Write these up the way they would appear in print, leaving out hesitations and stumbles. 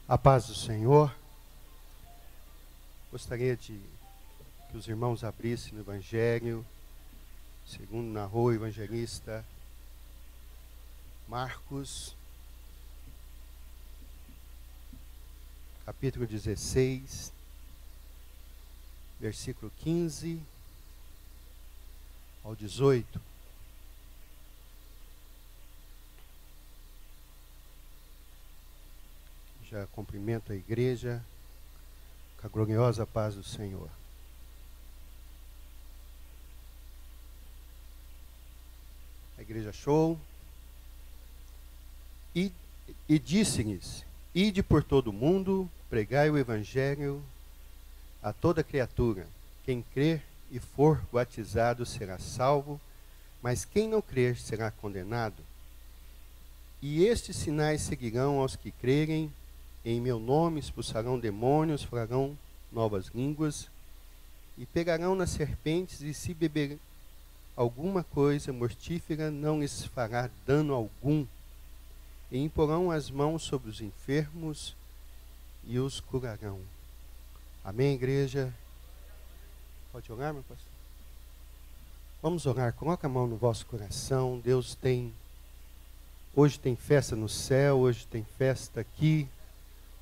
A paz do Senhor. Gostaria de que os irmãos abrissem no Evangelho, segundo narrou o evangelista Marcos, capítulo 16, versículo 15 ao 18. Já cumprimento a igreja com a gloriosa paz do Senhor. A igreja achou. E disse-lhes: ide por todo o mundo, pregai o evangelho a toda criatura. Quem crer e for batizado será salvo, mas quem não crer será condenado. E estes sinais seguirão aos que crerem. Em meu nome expulsarão demônios, falarão novas línguas, e pegarão nas serpentes, e se beber alguma coisa mortífera, não lhes fará dano algum. E imporão as mãos sobre os enfermos, e os curarão. Amém, igreja? Pode orar, meu pastor? Vamos orar. Coloca a mão no vosso coração. Deus tem... Hoje tem festa no céu, hoje tem festa aqui.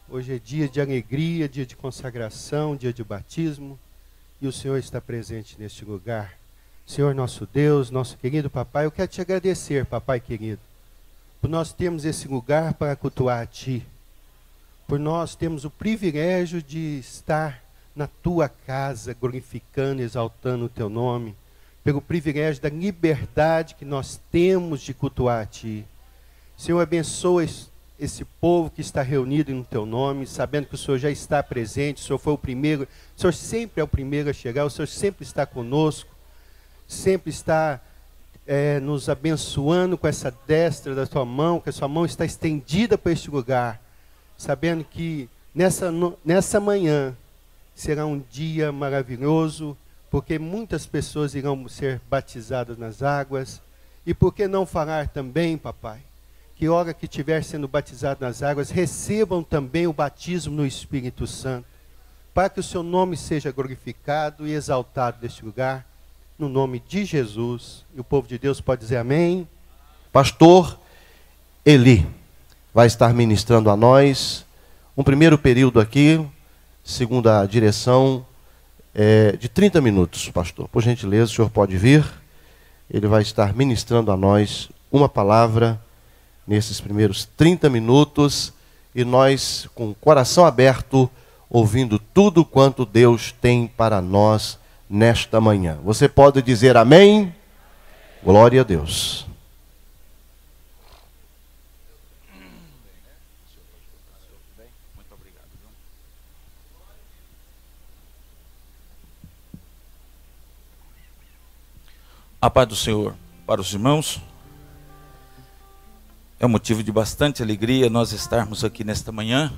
Hoje é dia de alegria, dia de consagração, dia de batismo, e o Senhor está presente neste lugar. Senhor nosso Deus, nosso querido papai, eu quero te agradecer, papai querido, por nós termos esse lugar para cultuar a ti, por nós termos o privilégio de estar na tua casa, glorificando, exaltando o teu nome, pelo privilégio da liberdade que nós temos de cultuar a ti. Senhor, abençoa esse povo que está reunido no teu nome, sabendo que o Senhor já está presente, o Senhor foi o primeiro, o Senhor sempre é o primeiro a chegar, o Senhor sempre está conosco, sempre está nos abençoando com essa destra da tua mão, que a sua mão está estendida para este lugar, sabendo que nessa manhã será um dia maravilhoso, porque muitas pessoas irão ser batizadas nas águas, e por que não falar também, papai, que hora que estiver sendo batizado nas águas, recebam também o batismo no Espírito Santo, para que o seu nome seja glorificado e exaltado neste lugar, no nome de Jesus. E o povo de Deus pode dizer amém. Pastor Eli vai estar ministrando a nós um primeiro período aqui, segundo a direção, de 30 minutos, pastor. Por gentileza, o senhor pode vir. Ele vai estar ministrando a nós uma palavra nesses primeiros 30 minutos, e nós, com o coração aberto, ouvindo tudo quanto Deus tem para nós nesta manhã. Você pode dizer amém? Glória a Deus. Muito obrigado. A paz do Senhor para os irmãos. É um motivo de bastante alegria nós estarmos aqui nesta manhã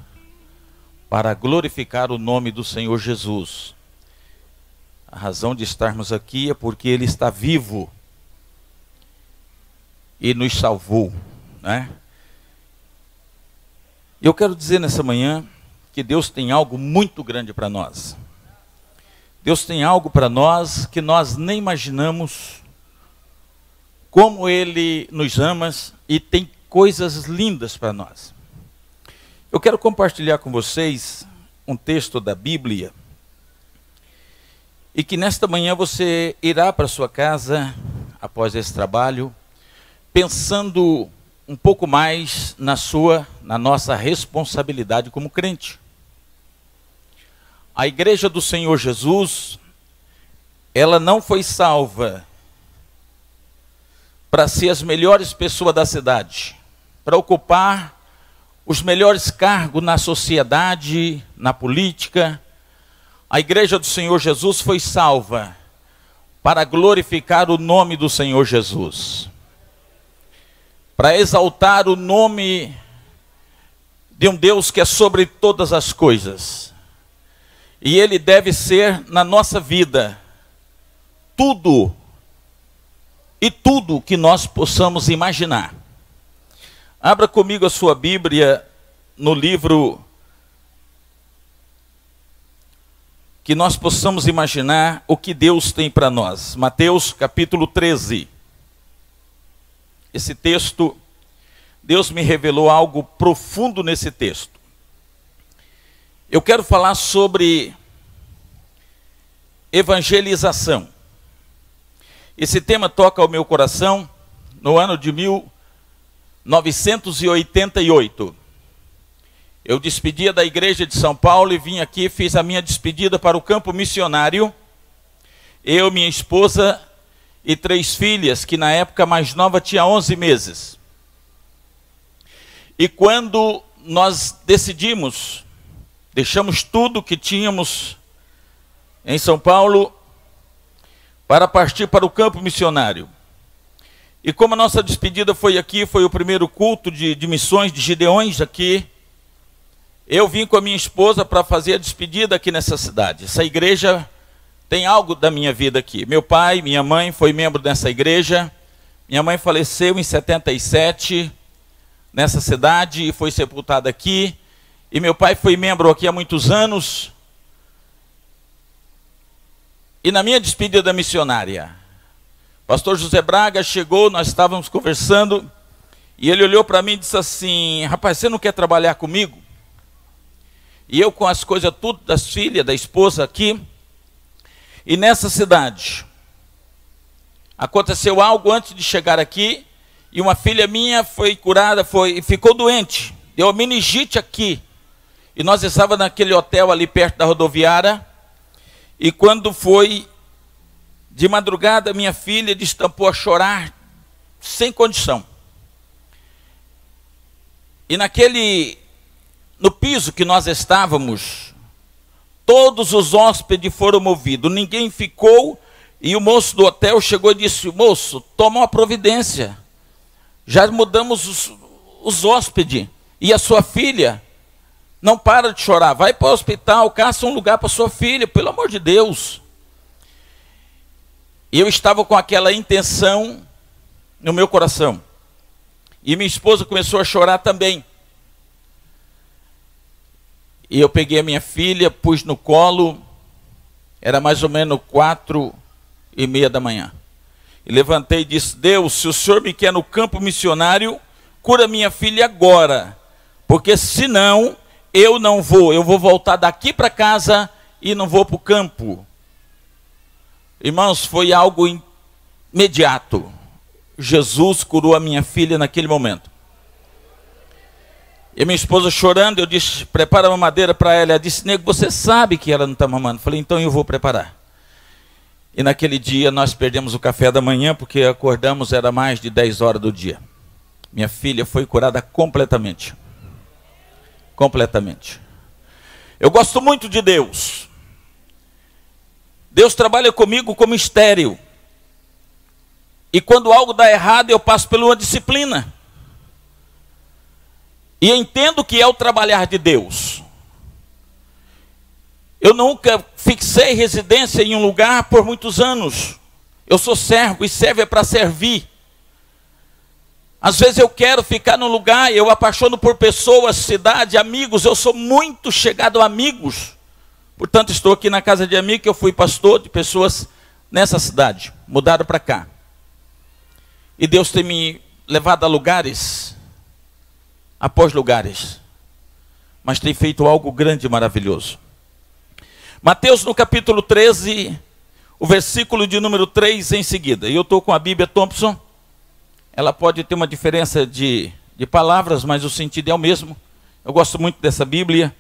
para glorificar o nome do Senhor Jesus. A razão de estarmos aqui é porque Ele está vivo e nos salvou, né? Eu quero dizer nessa manhã que Deus tem algo muito grande para nós. Deus tem algo para nós que nós nem imaginamos, como Ele nos ama e tem coisas lindas para nós. Eu quero compartilhar com vocês um texto da Bíblia, e que nesta manhã você irá para sua casa, após esse trabalho, pensando um pouco mais na nossa responsabilidade como crente. A igreja do Senhor Jesus, ela não foi salva para ser as melhores pessoas da cidade, para ocupar os melhores cargos na sociedade, na política. A igreja do Senhor Jesus foi salva para glorificar o nome do Senhor Jesus, para exaltar o nome de um Deus que é sobre todas as coisas, e Ele deve ser na nossa vida tudo que nós possamos imaginar. Abra comigo a sua Bíblia no livro que nós possamos imaginar o que Deus tem para nós. Mateus capítulo 13. Esse texto, Deus me revelou algo profundo nesse texto. Eu quero falar sobre evangelização. Esse tema toca ao meu coração no ano de 1988. Eu despedia da igreja de São Paulo e vim aqui, fiz a minha despedida para o campo missionário. Eu, minha esposa e 3 filhas, que na época mais nova tinha 11 meses. E quando nós decidimos, deixamos tudo que tínhamos em São Paulo para partir para o campo missionário. E como a nossa despedida foi aqui, foi o primeiro culto de missões de Gideões aqui, eu vim com a minha esposa para fazer a despedida aqui nessa cidade. Essa igreja tem algo da minha vida aqui. Meu pai, minha mãe foi membro dessa igreja. Minha mãe faleceu em 77 nessa cidade e foi sepultada aqui. E meu pai foi membro aqui há muitos anos. E na minha despedida missionária, pastor José Braga chegou, nós estávamos conversando, e ele olhou para mim e disse assim: rapaz, você não quer trabalhar comigo? E eu com as coisas tudo das filhas, da esposa aqui. E nessa cidade, aconteceu algo antes de chegar aqui, e uma filha minha foi curada, ficou doente, deu meningite aqui. E nós estávamos naquele hotel ali perto da rodoviária, e quando foi de madrugada, minha filha destampou a chorar sem condição. E no piso que nós estávamos, todos os hóspedes foram movidos, ninguém ficou, e o moço do hotel chegou e disse: moço, toma uma providência, já mudamos os hóspedes, e a sua filha não para de chorar, vai para o hospital, caça um lugar para sua filha, pelo amor de Deus. E eu estava com aquela intenção no meu coração, e minha esposa começou a chorar também. E eu peguei a minha filha, pus no colo, era mais ou menos 4:30 da manhã. E levantei e disse: Deus, se o Senhor me quer no campo missionário, cura minha filha agora, porque senão eu não vou, eu vou voltar daqui para casa e não vou para o campo. Irmãos, foi algo imediato. Jesus curou a minha filha naquele momento. E minha esposa chorando, eu disse: prepara uma madeira para ela. Ela disse: nego, você sabe que ela não está mamando. Eu falei: então eu vou preparar. E naquele dia nós perdemos o café da manhã, porque acordamos, era mais de 10 horas do dia. Minha filha foi curada completamente. Completamente. Eu gosto muito de Deus. Deus trabalha comigo como estéril. E quando algo dá errado, eu passo por uma disciplina. E entendo que é o trabalhar de Deus. Eu nunca fixei residência em um lugar por muitos anos. Eu sou servo e servo é para servir. Às vezes eu quero ficar num lugar, eu apaixono por pessoas, cidade, amigos. Eu sou muito chegado a amigos. Portanto, estou aqui na casa de amigo, que eu fui pastor de pessoas nessa cidade. Mudaram para cá. E Deus tem me levado a lugares após lugares, mas tem feito algo grande e maravilhoso. Mateus no capítulo 13, o versículo de número 3 em seguida. E eu estou com a Bíblia Thompson. Ela pode ter uma diferença de palavras, mas o sentido é o mesmo. Eu gosto muito dessa Bíblia.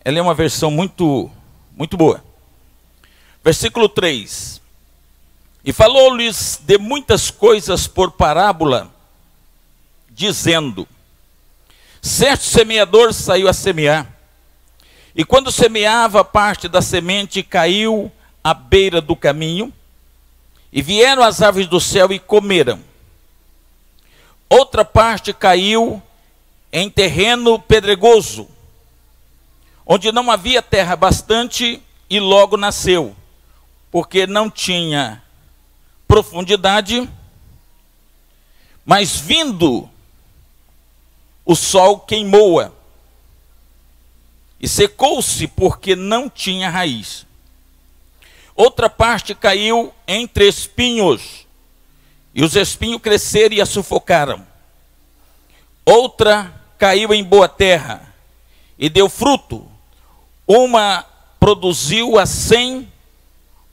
Ela é uma versão muito, muito boa. Versículo 3. E falou-lhes de muitas coisas por parábola, dizendo: certo semeador saiu a semear, e quando semeava, parte da semente caiu à beira do caminho, e vieram as aves do céu e comeram. Outra parte caiu em terreno pedregoso, onde não havia terra bastante, e logo nasceu, porque não tinha profundidade, mas vindo o sol queimou-a, e secou-se porque não tinha raiz. Outra parte caiu entre espinhos, e os espinhos cresceram e a sufocaram. Outra caiu em boa terra e deu fruto. Uma produziu a 100,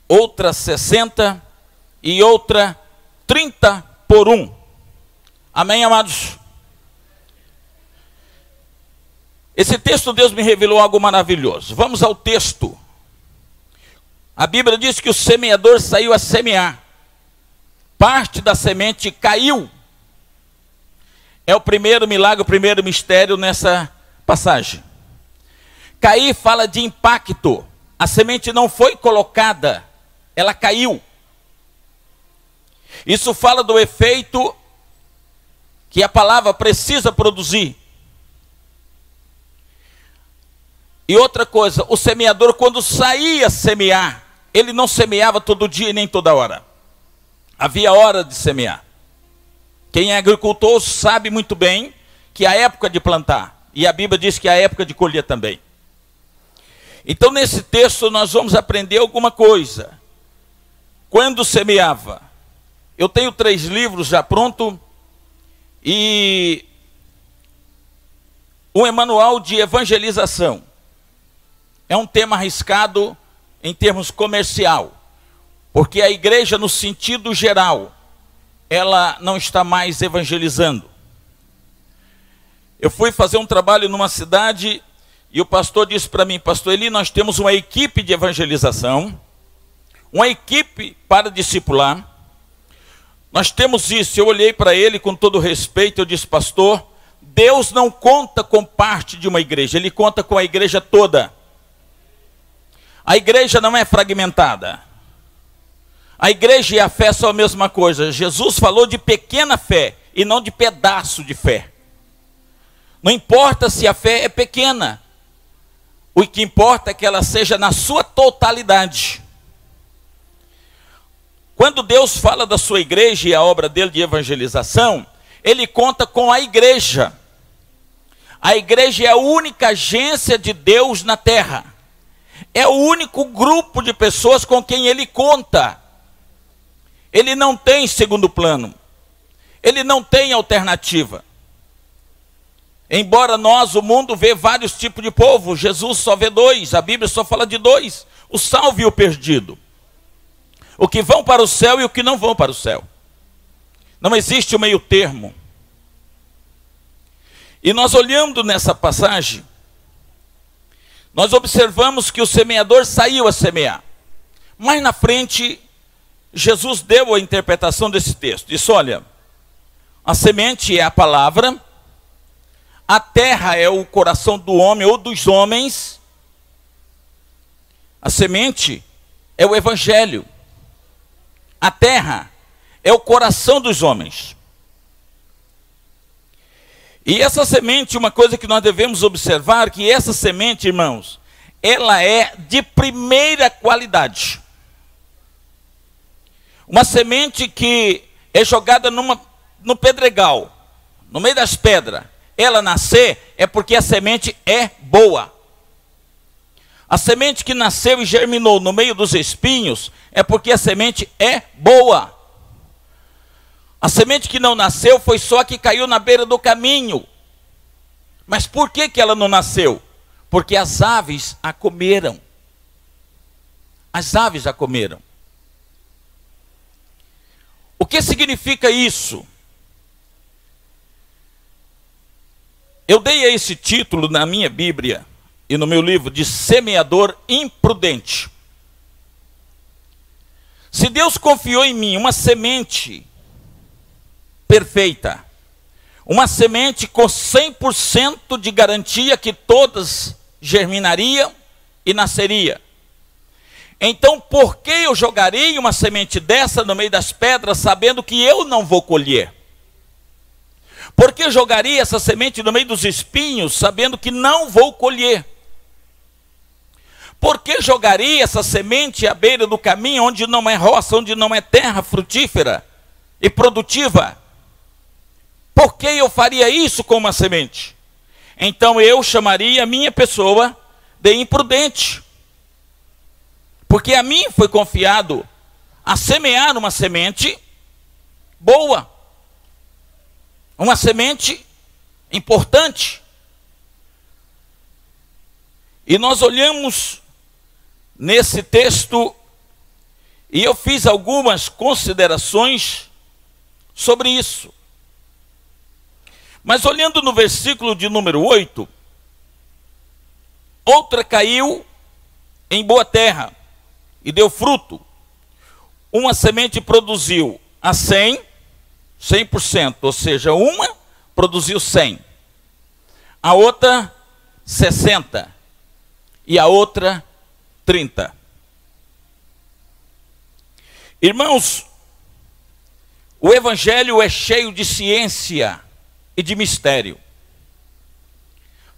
outra 60 e outra 30 por 1. Amém, amados? Esse texto, Deus me revelou algo maravilhoso. Vamos ao texto. A Bíblia diz que o semeador saiu a semear. Parte da semente caiu. É o primeiro milagre, o primeiro mistério nessa passagem. Cair fala de impacto. A semente não foi colocada, ela caiu. Isso fala do efeito que a palavra precisa produzir. E outra coisa, o semeador, quando saía semear, ele não semeava todo dia e nem toda hora. Havia hora de semear. Quem é agricultor sabe muito bem que há época de plantar. E a Bíblia diz que há época de colher também. Então, nesse texto, nós vamos aprender alguma coisa. Quando semeava, eu tenho 3 livros já pronto, e um manual de evangelização. É um tema arriscado em termos comercial, porque a igreja, no sentido geral, ela não está mais evangelizando. Eu fui fazer um trabalho numa cidade e o pastor disse para mim: pastor Eli, nós temos uma equipe de evangelização, uma equipe para discipular, nós temos isso. Eu olhei para ele com todo respeito, eu disse: pastor, Deus não conta com parte de uma igreja, Ele conta com a igreja toda. A igreja não é fragmentada. A igreja e a fé são a mesma coisa. Jesus falou de pequena fé e não de pedaço de fé. Não importa se a fé é pequena. O que importa é que ela seja na sua totalidade. Quando Deus fala da sua igreja e a obra dele de evangelização, Ele conta com a igreja. A igreja é a única agência de Deus na terra. É o único grupo de pessoas com quem Ele conta. Ele não tem segundo plano. Ele não tem alternativa. Embora nós, o mundo, vê vários tipos de povo, Jesus só vê 2, a Bíblia só fala de 2, o salvo e o perdido. O que vão para o céu e o que não vão para o céu. Não existe o meio termo. E nós olhando nessa passagem, nós observamos que o semeador saiu a semear. Mais na frente, Jesus deu a interpretação desse texto. Disse: olha, a semente é a palavra, a terra é o coração do homem ou dos homens, a semente é o evangelho, a terra é o coração dos homens. E essa semente, uma coisa que nós devemos observar, que essa semente, irmãos, ela é de primeira qualidade. Uma semente que é jogada no pedregal, no meio das pedras, ela nascer, é porque a semente é boa. A semente que nasceu e germinou no meio dos espinhos, é porque a semente é boa. A semente que não nasceu foi só a que caiu na beira do caminho. Mas por que ela não nasceu? Porque as aves a comeram. As aves a comeram. O que significa isso? Eu dei a esse título na minha Bíblia e no meu livro de semeador imprudente. Se Deus confiou em mim uma semente perfeita, uma semente com 100% de garantia que todas germinariam e nasceria, então por que eu jogaria uma semente dessa no meio das pedras sabendo que eu não vou colher? Por que jogaria essa semente no meio dos espinhos sabendo que não vou colher? Por que jogaria essa semente à beira do caminho, onde não é roça, onde não é terra frutífera e produtiva? Por que eu faria isso com uma semente? Então eu chamaria a minha pessoa de imprudente. Porque a mim foi confiado a semear uma semente boa, uma semente importante. E nós olhamos nesse texto e eu fiz algumas considerações sobre isso. Mas olhando no versículo de número 8, outra caiu em boa terra e deu fruto. Uma semente produziu a 100%, ou seja, uma produziu 100. A outra 60 e a outra 30. Irmãos, o evangelho é cheio de ciência e de mistério.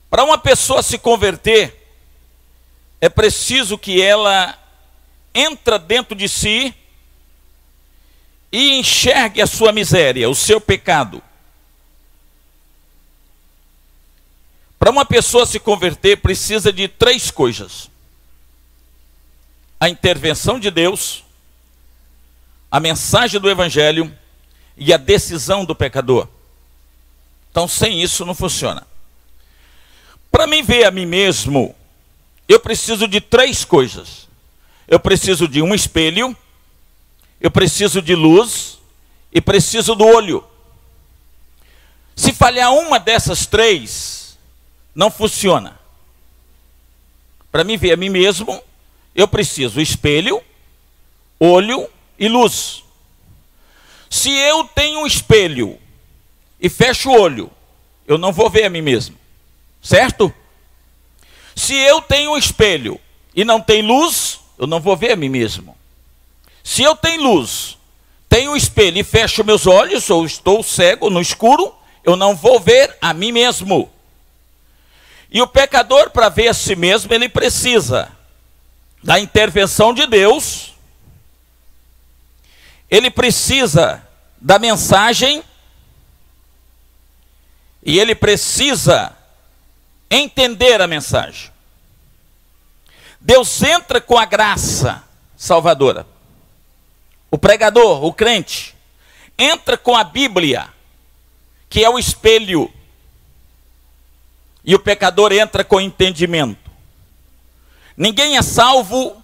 Para uma pessoa se converter, é preciso que ela entre dentro de si e enxergue a sua miséria, o seu pecado. Para uma pessoa se converter, precisa de 3 coisas: a intervenção de Deus, a mensagem do evangelho e a decisão do pecador. Então, sem isso não funciona. Para mim ver a mim mesmo, eu preciso de 3 coisas. Eu preciso de um espelho, eu preciso de luz e preciso do olho. Se falhar uma dessas 3, não funciona. Para mim ver a mim mesmo, eu preciso espelho, olho e luz. Se eu tenho um espelho e fecho o olho, eu não vou ver a mim mesmo, certo? Se eu tenho um espelho e não tem luz, eu não vou ver a mim mesmo. Se eu tenho luz, tenho um espelho e fecho meus olhos, ou estou cego no escuro, eu não vou ver a mim mesmo. E o pecador, para ver a si mesmo, ele precisa da intervenção de Deus, ele precisa da mensagem, e ele precisa entender a mensagem. Deus entra com a graça salvadora. O pregador, o crente, entra com a Bíblia, que é o espelho. E o pecador entra com entendimento. Ninguém é salvo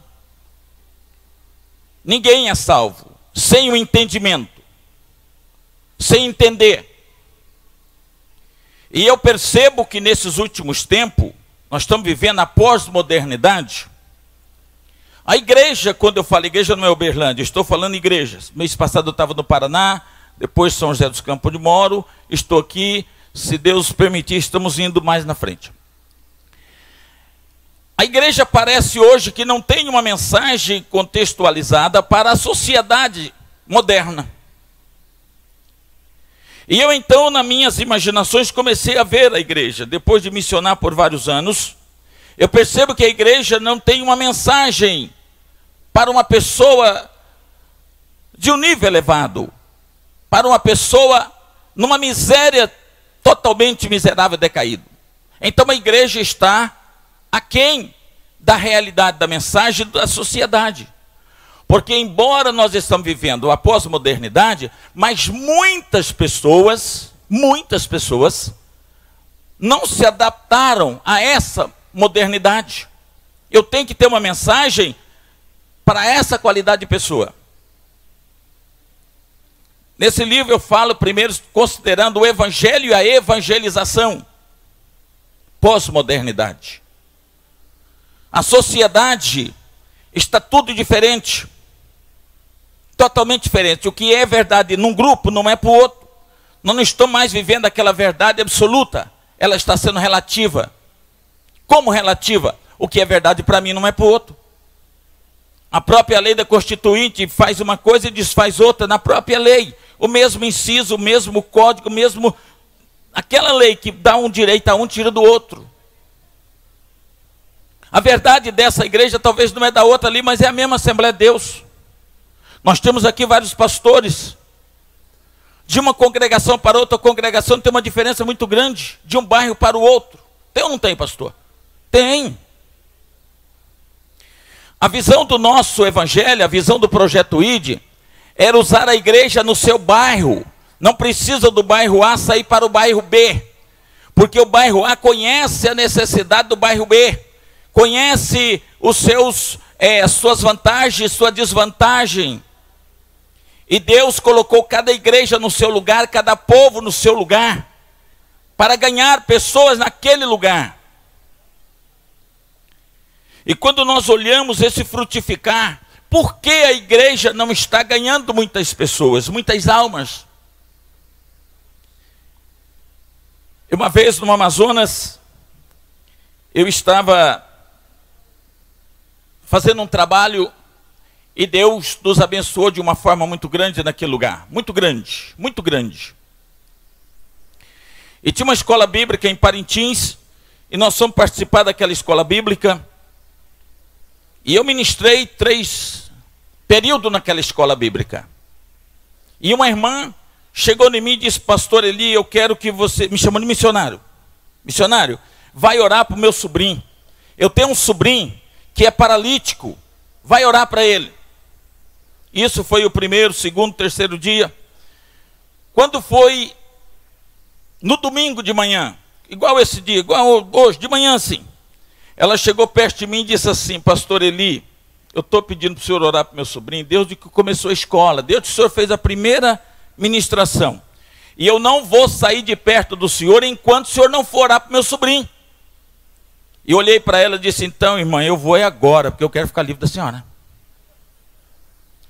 sem o entendimento, sem entender. E eu percebo que nesses últimos tempos, nós estamos vivendo a pós-modernidade. A igreja, quando eu falo igreja, não é Uberlândia, estou falando igrejas. Mês passado eu estava no Paraná, depois São José dos Campos onde moro, estou aqui, se Deus permitir, estamos indo mais na frente. A igreja parece hoje que não tem uma mensagem contextualizada para a sociedade moderna. E eu então, nas minhas imaginações, comecei a ver a igreja. Depois de missionar por vários anos, eu percebo que a igreja não tem uma mensagem para uma pessoa de um nível elevado, para uma pessoa numa miséria totalmente miserável, decaído. Então a igreja está aquém da realidade da mensagem da sociedade. Porque embora nós estamos vivendo a pós-modernidade, mas muitas pessoas não se adaptaram a essa modernidade. Eu tenho que ter uma mensagem para essa qualidade de pessoa. Nesse livro eu falo primeiro considerando o evangelho e a evangelização. Pós-modernidade. A sociedade está tudo diferente. Totalmente diferente. O que é verdade num grupo não é para o outro. Nós não estamos mais vivendo aquela verdade absoluta. Ela está sendo relativa. Como relativa? O que é verdade para mim não é para o outro. A própria lei da Constituinte faz uma coisa e desfaz outra na própria lei. O mesmo inciso, o mesmo código, aquela lei que dá um direito a um, tira do outro. A verdade dessa igreja talvez não é da outra ali, mas é a mesma Assembleia de Deus. Nós temos aqui vários pastores. De uma congregação para outra congregação tem uma diferença muito grande. De um bairro para o outro. Tem ou não tem, pastor? Tem. A visão do nosso evangelho, a visão do projeto ID, era usar a igreja no seu bairro. Não precisa do bairro A sair para o bairro B, porque o bairro A conhece a necessidade do bairro B, conhece os suas vantagens, sua desvantagem. E Deus colocou cada igreja no seu lugar, cada povo no seu lugar, para ganhar pessoas naquele lugar. E quando nós olhamos esse frutificar, por que a igreja não está ganhando muitas pessoas, muitas almas? Uma vez no Amazonas, eu estava fazendo um trabalho e Deus nos abençoou de uma forma muito grande naquele lugar. Muito grande, muito grande. E tinha uma escola bíblica em Parintins, e nós fomos participar daquela escola bíblica. E eu ministrei 3 períodos naquela escola bíblica. E uma irmã chegou em mim e disse: pastor Eli, eu quero que você... Me chamou de missionário. Missionário, vai orar para o meu sobrinho. Eu tenho um sobrinho que é paralítico. Vai orar para ele. Isso foi o 1º, 2º, 3º dia. Quando foi no domingo de manhã, igual esse dia, igual hoje, de manhã assim, ela chegou perto de mim e disse assim: pastor Eli, eu estou pedindo para o senhor orar para o meu sobrinho, desde que começou a escola, desde que o senhor fez a primeira ministração, e eu não vou sair de perto do senhor enquanto o senhor não for orar para o meu sobrinho. E olhei para ela e disse: então, irmã, eu vou agora, porque eu quero ficar livre da senhora.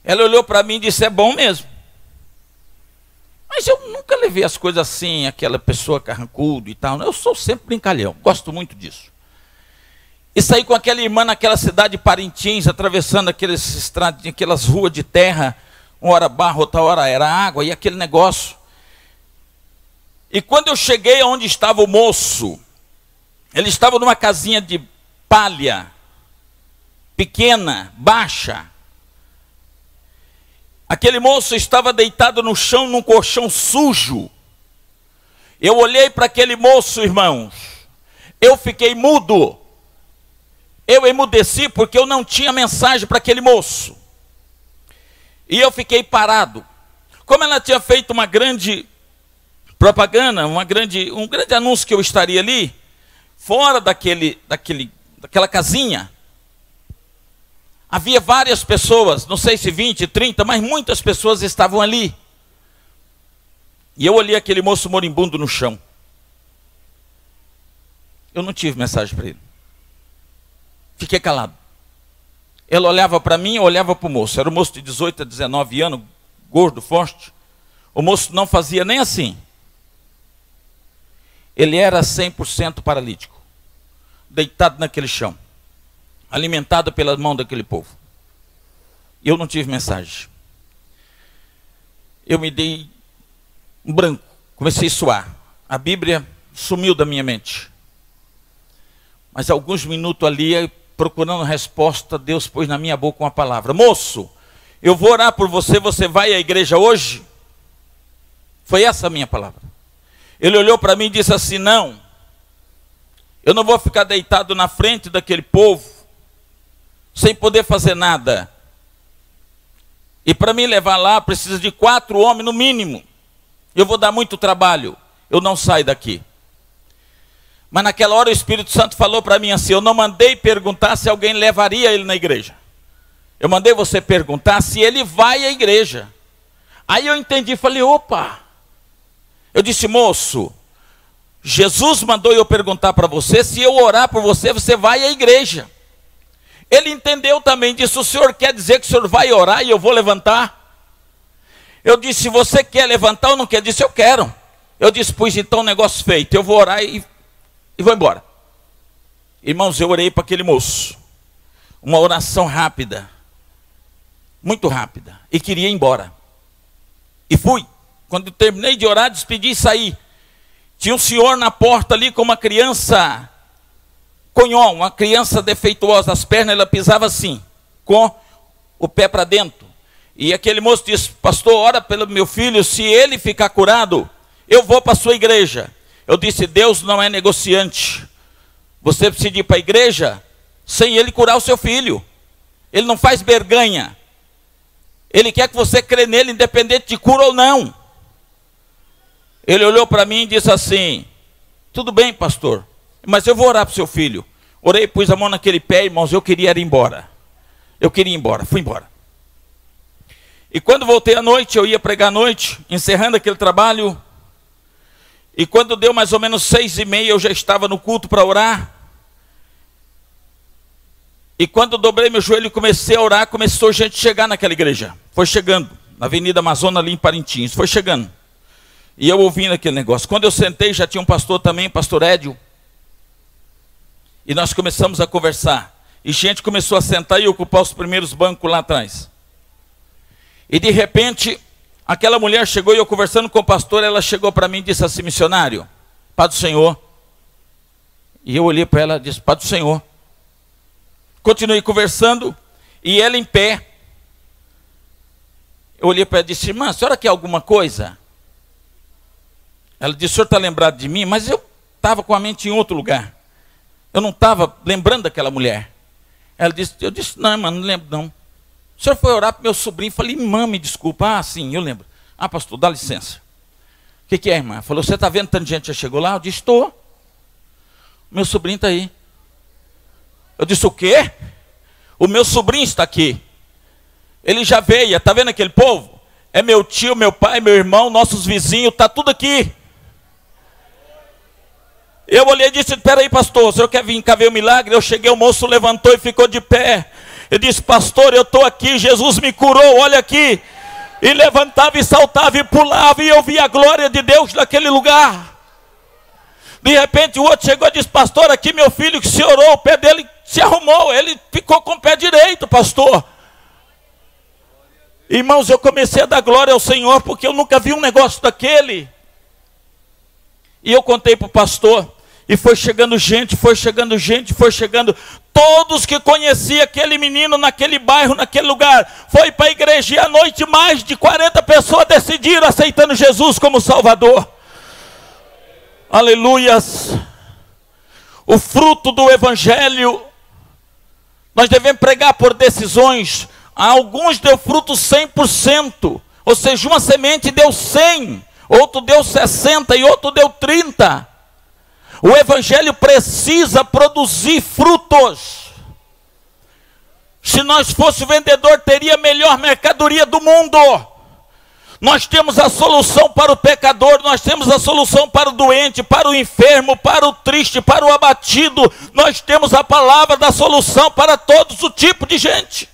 Ela olhou para mim e disse: é bom mesmo. Mas eu nunca levei as coisas assim, aquela pessoa carrancudo e tal. Eu sou sempre brincalhão, gosto muito disso. E saí com aquela irmã naquela cidade de Parintins, atravessando aquelas ruas de terra, uma hora barro, outra hora era água, e aquele negócio. E quando eu cheguei onde estava o moço, ele estava numa casinha de palha, pequena, baixa. Aquele moço estava deitado no chão, num colchão sujo. Eu olhei para aquele moço, irmãos, eu fiquei mudo. Eu emudeci porque eu não tinha mensagem para aquele moço. E eu fiquei parado. Como ela tinha feito uma grande propaganda, um grande anúncio que eu estaria ali, fora daquela casinha, havia várias pessoas, não sei se 20, 30, mas muitas pessoas estavam ali. E eu olhei aquele moço moribundo no chão. Eu não tive mensagem para ele. Fiquei calado. Ela olhava para mim, eu olhava para o moço. Era um moço de 18 a 19 anos, gordo, forte. O moço não fazia nem assim. Ele era 100% paralítico, deitado naquele chão, alimentado pela mão daquele povo. Eu não tive mensagem. Eu me dei um branco, comecei a suar. A Bíblia sumiu da minha mente. Mas alguns minutos ali, procurando resposta, Deus pôs na minha boca uma palavra: moço, eu vou orar por você, você vai à igreja hoje? Foi essa a minha palavra. Ele olhou para mim e disse assim: não, eu não vou ficar deitado na frente daquele povo, sem poder fazer nada. E para me levar lá, precisa de 4 homens no mínimo. Eu vou dar muito trabalho, eu não saio daqui. Mas naquela hora o Espírito Santo falou para mim assim: eu não mandei perguntar se alguém levaria ele na igreja. Eu mandei você perguntar se ele vai à igreja. Aí eu entendi, falei: opa. Eu disse: moço, Jesus mandou eu perguntar para você, se eu orar por você, você vai à igreja. Ele entendeu também, disse: o senhor quer dizer que o senhor vai orar e eu vou levantar? Eu disse: você quer levantar ou não quer? Ele disse: eu quero. Eu disse: pois então, negócio feito, eu vou orar e vou embora. Irmãos, eu orei para aquele moço, uma oração rápida, muito rápida, e queria ir embora. E fui. Quando eu terminei de orar, despedi e saí. Tinha um senhor na porta ali com uma criança conhó, uma criança defeituosa. As pernas ela pisava assim, com o pé para dentro. E aquele moço disse: pastor, ora pelo meu filho, se ele ficar curado, eu vou para a sua igreja. Eu disse: Deus não é negociante. Você precisa ir para a igreja sem ele curar o seu filho. Ele não faz berganha. Ele quer que você crê nele, independente de cura ou não. Ele olhou para mim e disse assim: tudo bem, pastor, mas eu vou orar para o seu filho. Orei, pus a mão naquele pé, irmãos, eu queria ir embora. Eu queria ir embora, fui embora. E quando voltei à noite, eu ia pregar à noite, encerrando aquele trabalho. E quando deu mais ou menos 6h30, eu já estava no culto para orar. E quando dobrei meu joelho e comecei a orar, começou gente a chegar naquela igreja. Foi chegando, na Avenida Amazônia, ali em Parintins, foi chegando. E eu ouvindo aquele negócio. Quando eu sentei, já tinha um pastor também, pastor Édio. E nós começamos a conversar. E gente começou a sentar e ocupar os primeiros bancos lá atrás. E de repente, aquela mulher chegou e eu conversando com o pastor, ela chegou para mim e disse assim: missionário, Pai do Senhor. E eu olhei para ela e disse: Pai do Senhor. Continuei conversando e ela em pé. Eu olhei para ela e disse: irmã, a senhora quer alguma coisa? Ela disse: o senhor está lembrado de mim? Mas eu estava com a mente em outro lugar. Eu não estava lembrando daquela mulher. Eu disse: não, irmã, não lembro não. O senhor foi orar para meu sobrinho. Falei: irmã, me desculpa. Ah, sim, eu lembro. Ah, pastor, dá licença. O que é, irmã? Falou: você está vendo tanta gente já chegou lá? Eu disse: estou. Meu sobrinho está aí. Eu disse: o quê? O meu sobrinho está aqui. Ele já veio. Está vendo aquele povo? É meu tio, meu pai, meu irmão, nossos vizinhos, está tudo aqui. Eu olhei e disse: espera aí, pastor, o senhor quer vir cá ver o milagre? Eu cheguei, o moço levantou e ficou de pé. Eu disse: pastor, eu estou aqui, Jesus me curou, olha aqui. E levantava e saltava e pulava, e eu vi a glória de Deus naquele lugar. De repente o outro chegou e disse: pastor, aqui meu filho que se orou, o pé dele se arrumou, ele ficou com o pé direito, pastor. Irmãos, eu comecei a dar glória ao Senhor, porque eu nunca vi um negócio daquele. E eu contei para o pastor, e foi chegando gente, foi chegando gente, foi chegando. Todos que conheciam aquele menino naquele bairro, naquele lugar, foi para a igreja, e à noite mais de 40 pessoas decidiram aceitando Jesus como Salvador. Aleluias. O fruto do Evangelho, nós devemos pregar por decisões. Alguns deu fruto 100%, ou seja, uma semente deu 100, outro deu 60 e outro deu 30. O Evangelho precisa produzir frutos. Se nós fosse vendedor, teria a melhor mercadoria do mundo. Nós temos a solução para o pecador, nós temos a solução para o doente, para o enfermo, para o triste, para o abatido. Nós temos a palavra da solução para todos o tipo de gente.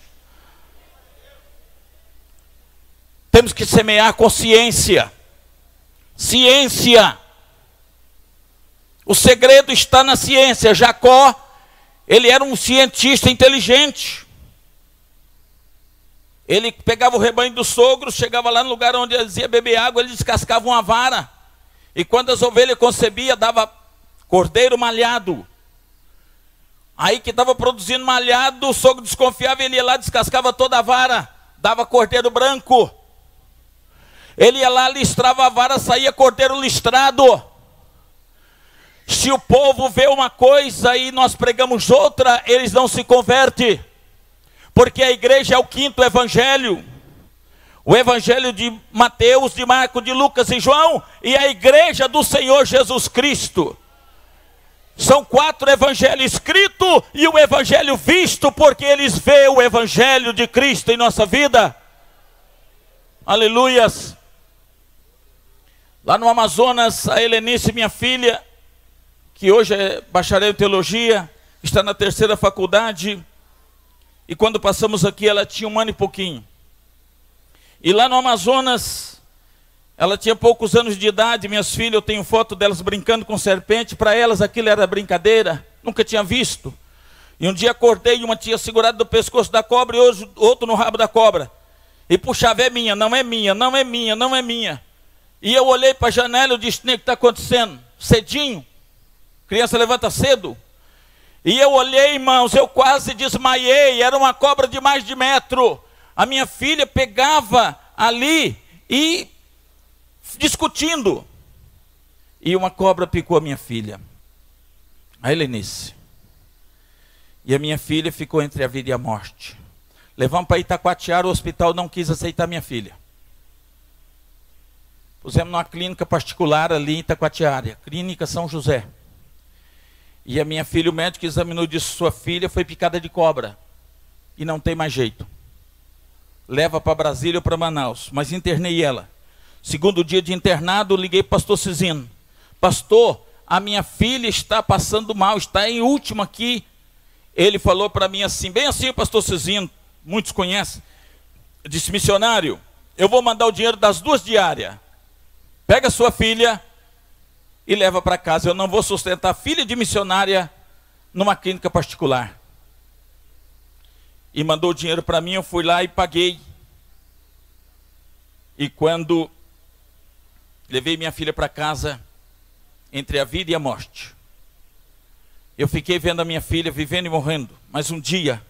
Temos que semear com ciência. Ciência. O segredo está na ciência. Jacó, ele era um cientista inteligente. Ele pegava o rebanho do sogro, chegava lá no lugar onde eles iam beber água, ele descascava uma vara. E quando as ovelhas concebiam, dava cordeiro malhado. Aí que estava produzindo malhado, o sogro desconfiava, ele ia lá, descascava toda a vara, dava cordeiro branco. Ele ia lá, listrava a vara, saía cordeiro listrado. Se o povo vê uma coisa e nós pregamos outra, eles não se convertem. Porque a igreja é o quinto evangelho. O evangelho de Mateus, de Marcos, de Lucas e João, e a igreja do Senhor Jesus Cristo. São 4 evangelhos escritos e o evangelho visto, porque eles veem o evangelho de Cristo em nossa vida. Aleluias. Lá no Amazonas, a Helenice, minha filha, que hoje é bacharel em teologia, está na 3ª faculdade. E quando passamos aqui, ela tinha 1 ano e pouquinho. E lá no Amazonas, ela tinha poucos anos de idade. Minhas filhas, eu tenho foto delas brincando com serpente. Para elas aquilo era brincadeira, nunca tinha visto. E um dia acordei e uma tinha segurado do pescoço da cobra e hoje outro no rabo da cobra. E puxava: é minha, não é minha, não é minha, não é minha. E eu olhei para a janela e disse: o que está acontecendo? Cedinho, criança levanta cedo. E eu olhei, irmãos, eu quase desmaiei, era uma cobra de mais de 1 metro. A minha filha pegava ali e discutindo. E uma cobra picou a minha filha, a Helenice. E a minha filha ficou entre a vida e a morte. Levamos para Itacoatiara, o hospital não quis aceitar minha filha. Pusemos numa clínica particular ali em Itacoatiara, Clínica São José. E a minha filha, o médico examinou e disse: sua filha foi picada de cobra e não tem mais jeito. Leva para Brasília ou para Manaus. Mas internei ela. Segundo dia de internado, liguei para o pastor Cizino. Pastor, a minha filha está passando mal, está em última aqui. Ele falou para mim assim, bem assim, o pastor Cizino, muitos conhecem. Disse: missionário, eu vou mandar o dinheiro das 2 diárias. Pega a sua filha e leva para casa. Eu não vou sustentar a filha de missionária numa clínica particular. E mandou o dinheiro para mim, eu fui lá e paguei. E quando levei minha filha para casa, entre a vida e a morte, eu fiquei vendo a minha filha vivendo e morrendo. Mas um dia,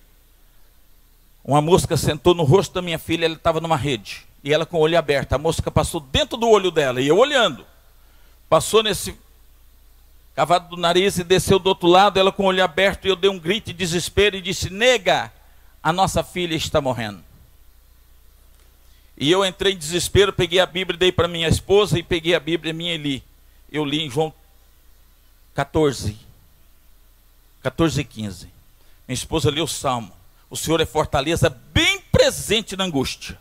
uma mosca sentou no rosto da minha filha, ela estava numa rede. E ela com o olho aberto, a mosca passou dentro do olho dela, e eu olhando. Passou nesse cavado do nariz e desceu do outro lado, ela com o olho aberto, e eu dei um grito de desespero e disse: nega, a nossa filha está morrendo. E eu entrei em desespero, peguei a Bíblia, dei para minha esposa e peguei a Bíblia minha e li. Eu li em João 14, 15. Minha esposa leu o Salmo. O Senhor é fortaleza, bem presente na angústia.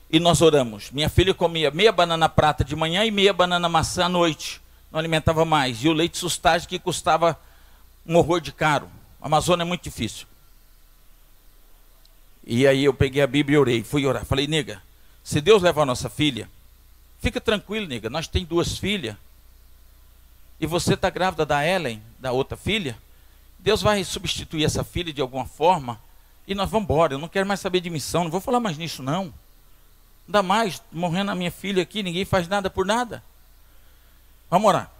E nós oramos. Minha filha comia meia banana prata de manhã e meia banana maçã à noite. Não alimentava mais. E o leite sustagem que custava um horror de caro. A Amazônia é muito difícil. E aí eu peguei a Bíblia e orei. Fui orar. Falei: nega, se Deus levar a nossa filha, fica tranquilo, nega. Nós temos 2 filhas. E você está grávida da Ellen, da outra filha. Deus vai substituir essa filha de alguma forma. E nós vamos embora. Eu não quero mais saber de missão. Não vou falar mais nisso, não. Ainda mais, morrendo a minha filha aqui, ninguém faz nada por nada. Vamos orar,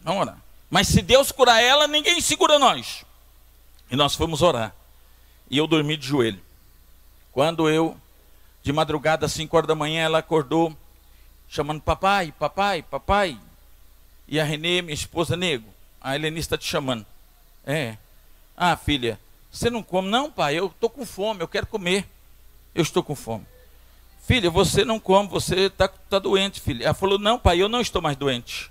vamos orar. Mas se Deus curar ela, ninguém segura nós. E nós fomos orar. E eu dormi de joelho. Quando eu, de madrugada, às 5 horas da manhã, ela acordou, chamando: papai, papai, papai. E a Renê, minha esposa: nego, a Helenice está te chamando. É. Ah, filha, você não come? Não, pai, eu estou com fome, eu quero comer. Eu estou com fome. Filha, você não come, você está doente, filha. Ela falou: não, pai, eu não estou mais doente.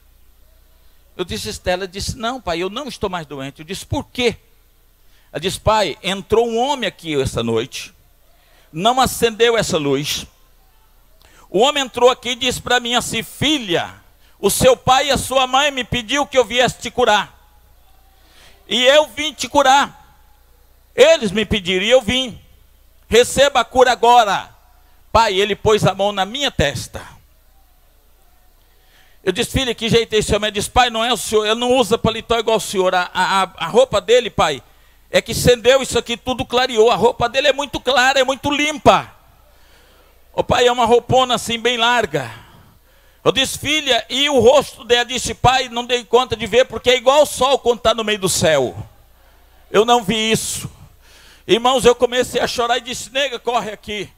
Eu disse: Estela. Disse: não, pai, eu não estou mais doente. Eu disse: por quê? Ela disse: pai, entrou um homem aqui essa noite, não acendeu essa luz. O homem entrou aqui e disse para mim assim: filha, o seu pai e a sua mãe me pediu que eu viesse te curar. E eu vim te curar. Eles me pediram e eu vim. Receba a cura agora. Pai, ele pôs a mão na minha testa. Eu disse: filha, que jeito é esse homem? Ele disse: pai, não é o senhor, ele não usa paletó igual o senhor. A roupa dele, pai, é que acendeu isso aqui, tudo clareou. A roupa dele é muito clara, é muito limpa. O pai, é uma roupona assim, bem larga. Eu disse: filha, e o rosto dela? Disse: pai, não dei conta de ver, porque é igual o sol quando está no meio do céu. Eu não vi isso. Irmãos, eu comecei a chorar e disse: nega, corre aqui.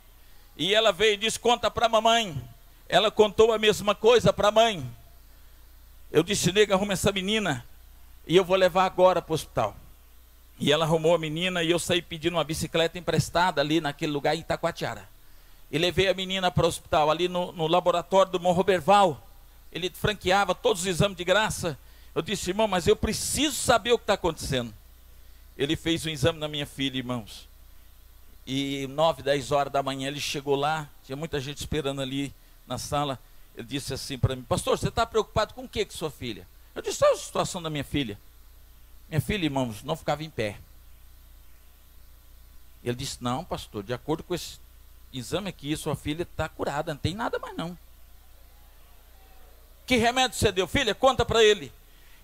E ela veio e disse: conta para a mamãe. Ela contou a mesma coisa para a mãe. Eu disse: nega, arruma essa menina e eu vou levar agora para o hospital. E ela arrumou a menina e eu saí pedindo uma bicicleta emprestada ali naquele lugar em Itacoatiara. E levei a menina para o hospital, ali no laboratório do Morro Berval. Ele franqueava todos os exames de graça. Eu disse: irmão, mas eu preciso saber o que está acontecendo. Ele fez um exame na minha filha, irmãos. E 9, 10 horas da manhã ele chegou lá, tinha muita gente esperando ali na sala. Ele disse assim para mim: pastor, você está preocupado com o que com sua filha? Eu disse: qual é a situação da minha filha? Minha filha, irmãos, não ficava em pé. Ele disse: não, pastor, de acordo com esse exame aqui, sua filha está curada, não tem nada mais não. Que remédio você deu, filha? Conta para ele.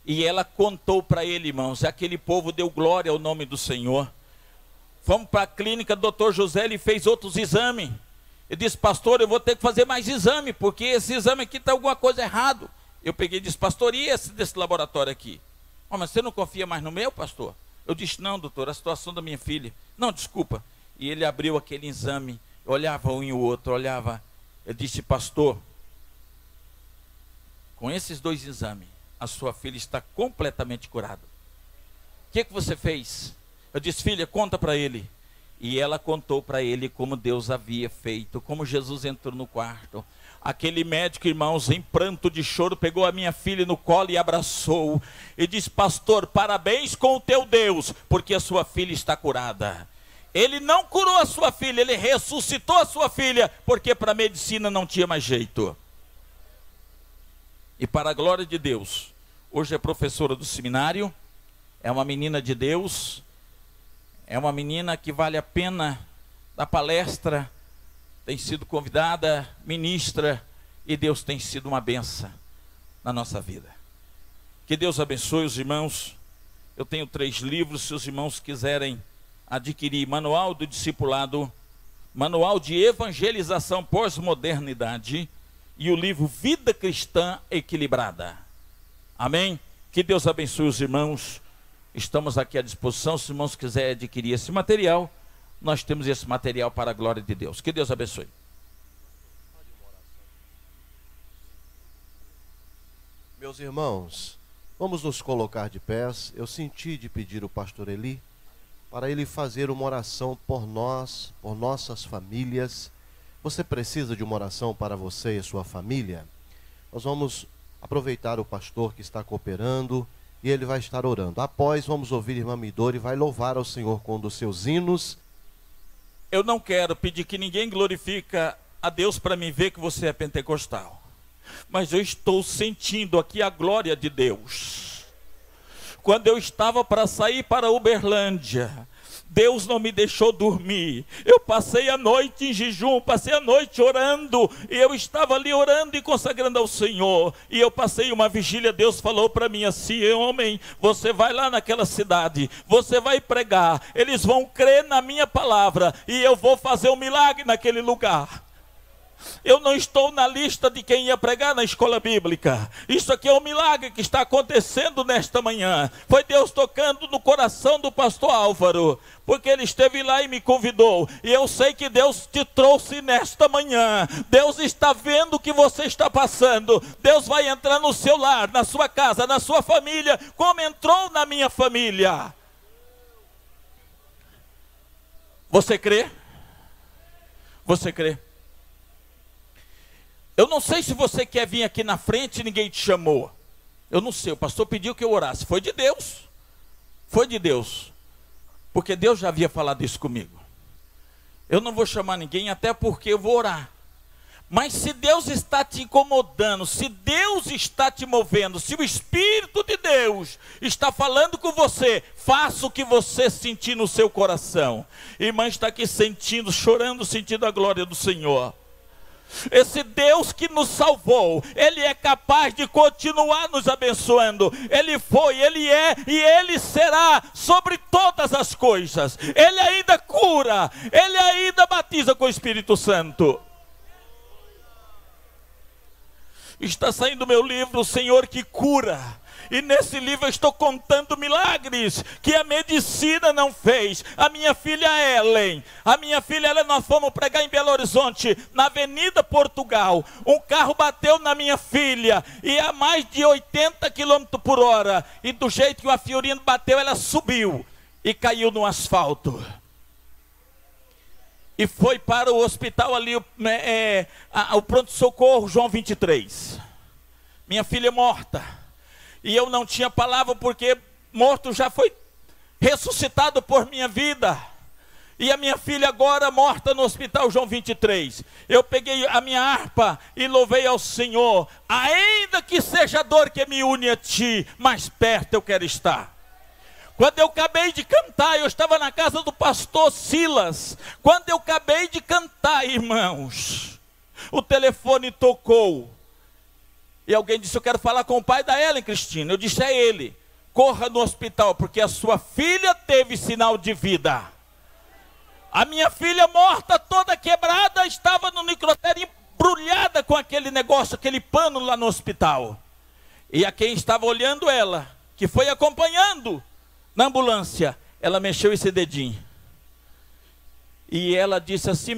E ela contou para ele, irmãos. Aquele povo deu glória ao nome do Senhor. Fomos para a clínica do Dr. José, ele fez outros exames. Ele disse: pastor, eu vou ter que fazer mais exame, porque esse exame aqui está alguma coisa errado. Eu peguei e disse: pastor, e esse desse laboratório aqui? Oh, mas você não confia mais no meu, pastor? Eu disse: não, doutor, a situação da minha filha. Não, desculpa. E ele abriu aquele exame, olhava um e o outro, olhava. Eu disse: pastor, com esses 2 exames, a sua filha está completamente curada. O que você fez? Eu disse: filha, conta para ele. E ela contou para ele como Deus havia feito, como Jesus entrou no quarto. Aquele médico, irmãos, em pranto de choro, pegou a minha filha no colo e abraçou. E disse: pastor, parabéns com o teu Deus, porque a sua filha está curada. Ele não curou a sua filha, ele ressuscitou a sua filha, porque para a medicina não tinha mais jeito. E para a glória de Deus, hoje é professora do seminário, é uma menina de Deus, é uma menina que vale a pena dar palestra, tem sido convidada, ministra, e Deus tem sido uma benção na nossa vida. Que Deus abençoe os irmãos. Eu tenho 3 livros, se os irmãos quiserem adquirir: Manual do Discipulado, Manual de Evangelização Pós-Modernidade e o livro Vida Cristã Equilibrada. Amém? Que Deus abençoe os irmãos. Estamos aqui à disposição. Se os irmãos quiserem adquirir esse material, nós temos esse material para a glória de Deus. Que Deus abençoe. Meus irmãos, vamos nos colocar de pés. Eu senti de pedir ao pastor Eli para ele fazer uma oração por nós, por nossas famílias. Você precisa de uma oração para você e sua família? Nós vamos aproveitar o pastor que está cooperando e ele vai estar orando. Após, vamos ouvir a irmã Midori, vai louvar ao Senhor com um dos seus hinos. Eu não quero pedir que ninguém glorifica a Deus para mim ver que você é pentecostal, mas eu estou sentindo aqui a glória de Deus. Quando eu estava para sair para Uberlândia, Deus não me deixou dormir. Eu passei a noite em jejum, passei a noite orando, e eu estava ali orando e consagrando ao Senhor, e eu passei uma vigília. Deus falou para mim assim: homem, você vai lá naquela cidade, você vai pregar, eles vão crer na minha palavra, e eu vou fazer um milagre naquele lugar. Eu não estou na lista de quem ia pregar na escola bíblica. Isso aqui é um milagre que está acontecendo nesta manhã. Foi Deus tocando no coração do pastor Álvaro, porque ele esteve lá e me convidou. E eu sei que Deus te trouxe nesta manhã. Deus está vendo o que você está passando. Deus vai entrar no seu lar, na sua casa, na sua família, como entrou na minha família. Você crê? Você crê? Eu não sei se você quer vir aqui na frente e ninguém te chamou. Eu não sei, o pastor pediu que eu orasse. Foi de Deus. Foi de Deus. Porque Deus já havia falado isso comigo. Eu não vou chamar ninguém, até porque eu vou orar. Mas se Deus está te incomodando, se Deus está te movendo, se o Espírito de Deus está falando com você, faça o que você sentir no seu coração. Irmã está aqui sentindo, chorando, sentindo a glória do Senhor. Esse Deus que nos salvou, Ele é capaz de continuar nos abençoando. Ele foi, Ele é e Ele será sobre todas as coisas. Ele ainda cura, Ele ainda batiza com o Espírito Santo. Está saindo meu livro, O Senhor que Cura. E nesse livro eu estou contando milagres que a medicina não fez. A minha filha Ellen, nós fomos pregar em Belo Horizonte, na Avenida Portugal. Um carro bateu na minha filha, e a mais de 80 km por hora. E do jeito que o Fiorino bateu, ela subiu e caiu no asfalto. E foi para o hospital ali, o pronto-socorro João 23. Minha filha morta. E eu não tinha palavra, porque morto já foi ressuscitado por minha vida. E a minha filha agora morta no hospital João 23. Eu peguei a minha harpa e louvei ao Senhor. Ainda que seja a dor que me une a ti, mais perto eu quero estar. Quando eu acabei de cantar, eu estava na casa do pastor Silas. Quando eu acabei de cantar, irmãos, o telefone tocou. E alguém disse: eu quero falar com o pai da Ellen, Cristina. Eu disse: é ele. Corra no hospital, porque a sua filha teve sinal de vida. A minha filha morta, toda quebrada, estava no necrotério, embrulhada com aquele negócio, aquele pano lá no hospital. E a quem estava olhando ela, que foi acompanhando na ambulância, ela mexeu esse dedinho. E ela disse assim: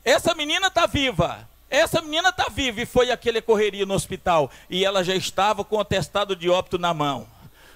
essa menina está viva. Essa menina está viva. E foi aquele correria no hospital. E ela já estava com o atestado de óbito na mão.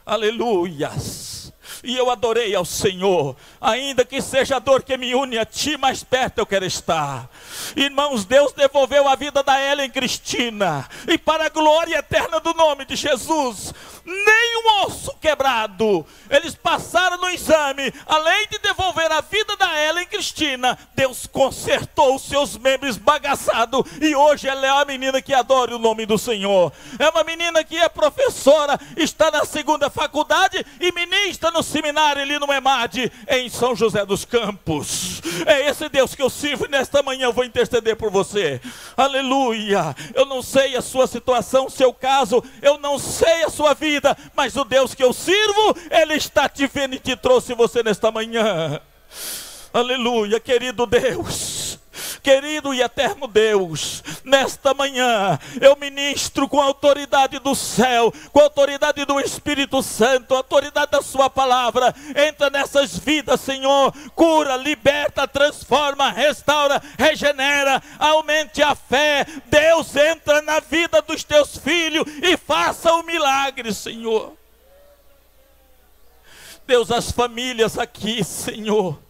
Aleluias. e eu adorei ao Senhor. Ainda que seja a dor que me une a Ti, mais perto eu quero estar. Irmãos, Deus devolveu a vida da Ellen Cristina, e para a glória eterna do nome de Jesus, nem um osso quebrado. Eles passaram no exame, além de devolver a vida da Ellen Cristina, Deus consertou os seus membros bagaçados, e hoje ela é uma menina que adora o nome do Senhor. É uma menina que é professora, está na 2ª faculdade e ministra no seminário ali no EMAD, em São José dos Campos. É esse Deus que eu sirvo, e nesta manhã eu vou interceder por você. Aleluia. Eu não sei a sua situação, o seu caso, eu não sei a sua vida, mas o Deus que eu sirvo, Ele está te vendo e te trouxe você nesta manhã. Aleluia, querido Deus, querido e eterno Deus, nesta manhã eu ministro com a autoridade do céu, com a autoridade do Espírito Santo, a autoridade da sua palavra. Entra nessas vidas, Senhor, cura, liberta, transforma, restaura, regenera, aumente a fé. Deus, entra na vida dos teus filhos e faça o milagre, Senhor. Deus, as famílias aqui, Senhor,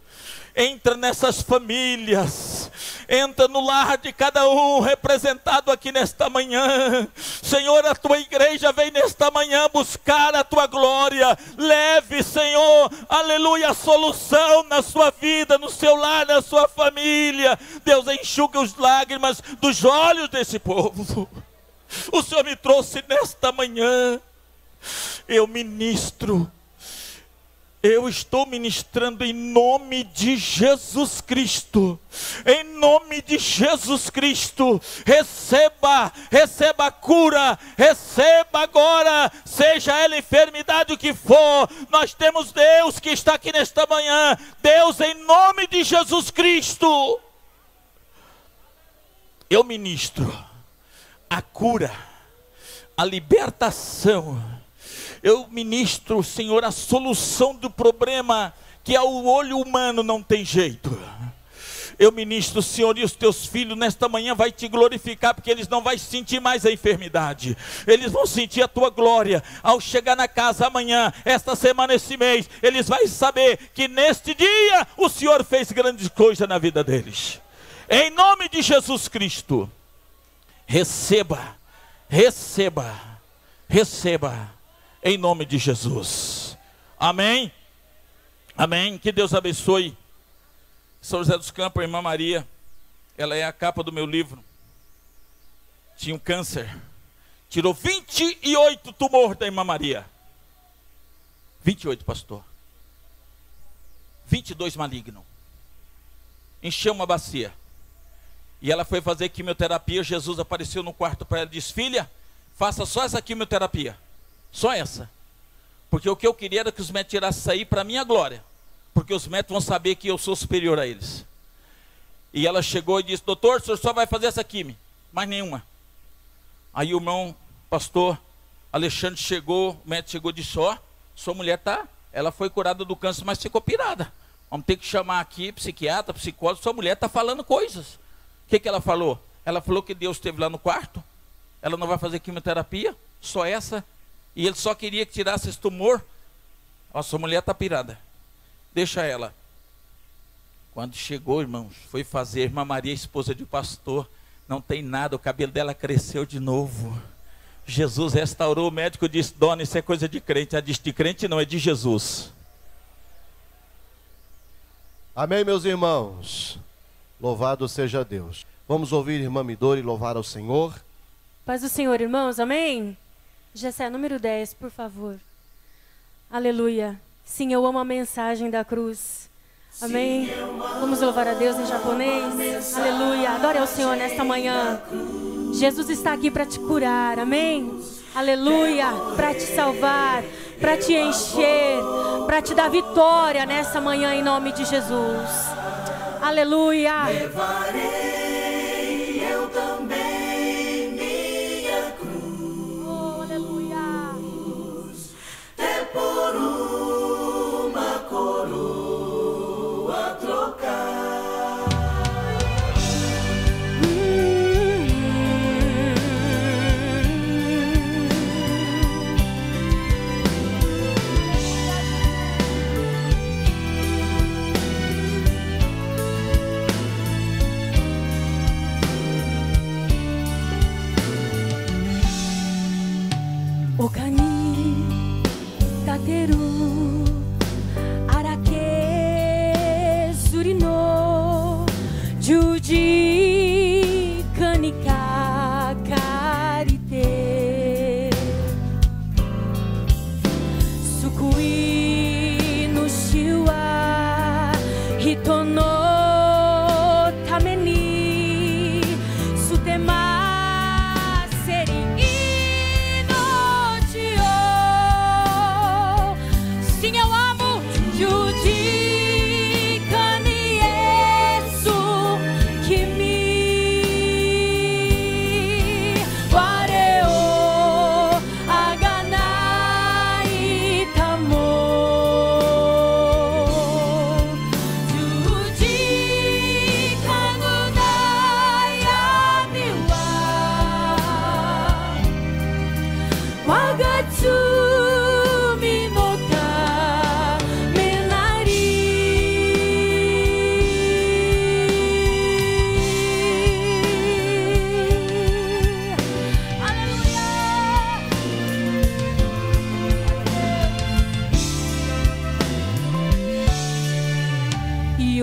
entra nessas famílias, entra no lar de cada um representado aqui nesta manhã. Senhor, a tua igreja vem nesta manhã buscar a tua glória. Leve, Senhor, aleluia, a solução na sua vida, no seu lar, na sua família. Deus, enxuga as lágrimas dos olhos desse povo. O Senhor me trouxe nesta manhã. Eu ministro. Eu estou ministrando em nome de Jesus Cristo. Em nome de Jesus Cristo. Receba a cura. Receba agora. Seja ela enfermidade o que for. Nós temos Deus que está aqui nesta manhã. Deus, em nome de Jesus Cristo. Eu ministro a cura, a libertação. Eu ministro, Senhor, a solução do problema que ao olho humano não tem jeito. Eu ministro, Senhor, e os teus filhos nesta manhã vai te glorificar, porque eles não vão sentir mais a enfermidade. Eles vão sentir a tua glória. Ao chegar na casa amanhã, esta semana, esse mês, eles vão saber que neste dia o Senhor fez grandes coisas na vida deles. Em nome de Jesus Cristo, receba, em nome de Jesus. Amém? Amém. Que Deus abençoe. São José dos Campos, a irmã Maria, ela é a capa do meu livro. Tinha um câncer. Tirou 28 tumores da irmã Maria. 28, pastor. 22 maligno. Encheu uma bacia. E ela foi fazer quimioterapia. Jesus apareceu no quarto para ela e disse: filha, faça só essa quimioterapia. Só essa. Porque o que eu queria era que os médicos tirassem isso aí para a minha glória. Porque os médicos vão saber que eu sou superior a eles. E ela chegou e disse: doutor, o senhor só vai fazer essa quimio, mais nenhuma. Aí o irmão pastor Alexandre chegou, o médico chegou e disse: ó, sua mulher ela foi curada do câncer, mas ficou pirada. Vamos ter que chamar aqui psiquiatra, psicólogo, sua mulher está falando coisas. O que ela falou? Ela falou que Deus esteve lá no quarto, ela não vai fazer quimioterapia, só essa. E ele só queria que tirasse esse tumor. Ó, sua mulher está pirada. Deixa ela. Quando chegou, irmãos, foi fazer, irmã Maria, esposa de pastor, não tem nada, o cabelo dela cresceu de novo. Jesus restaurou, o médico disse: dona, isso é coisa de crente. Ela disse: de crente não, é de Jesus. Amém, meus irmãos. Louvado seja Deus. Vamos ouvir irmã Midori louvar ao Senhor. Paz do Senhor, irmãos, amém? Gessé, número 10, por favor. Aleluia. Sim, eu amo a mensagem da cruz. Amém? Vamos louvar a Deus em japonês. Aleluia. Adore ao Senhor nesta manhã. Jesus está aqui para te curar. Amém? Aleluia. Para te salvar, para te encher, para te dar vitória nessa manhã em nome de Jesus. Aleluia. Levarei eu também minha cruz. Oh, aleluia. É por uma coroa trocar.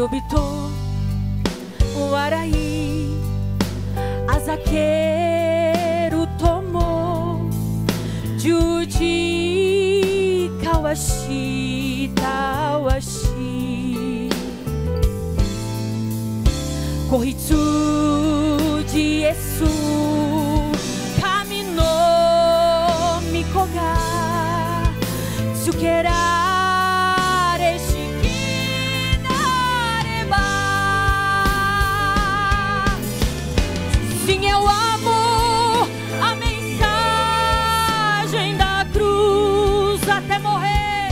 Yobito Warai Azakeru Tomo Juji Kawashi Tawashi Koritsu de Yesu Kamino Mikoga Tsukera Sim, eu amo a mensagem da cruz até morrer,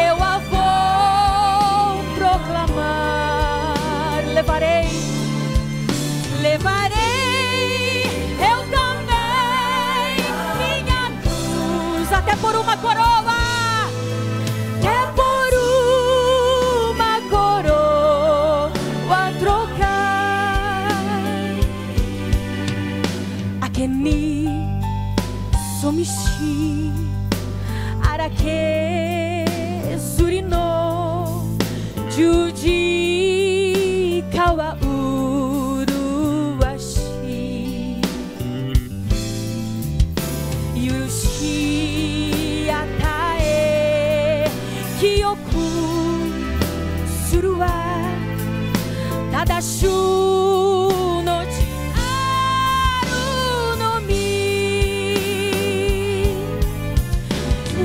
eu a vou proclamar. Levarei eu também minha cruz até por uma coroa. Akemi somishi arake zurino juji kawa uruwashi yurushi atae kiyoku suru wa tadashu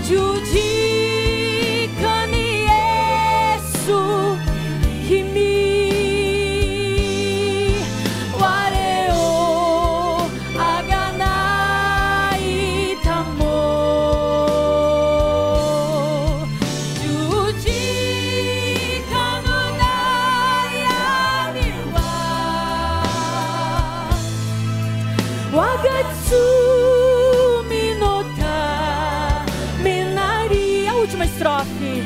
Juji kani Yesu kimi ware o aganai tamo Juji kanu nayami wa wagatsu última estrofe.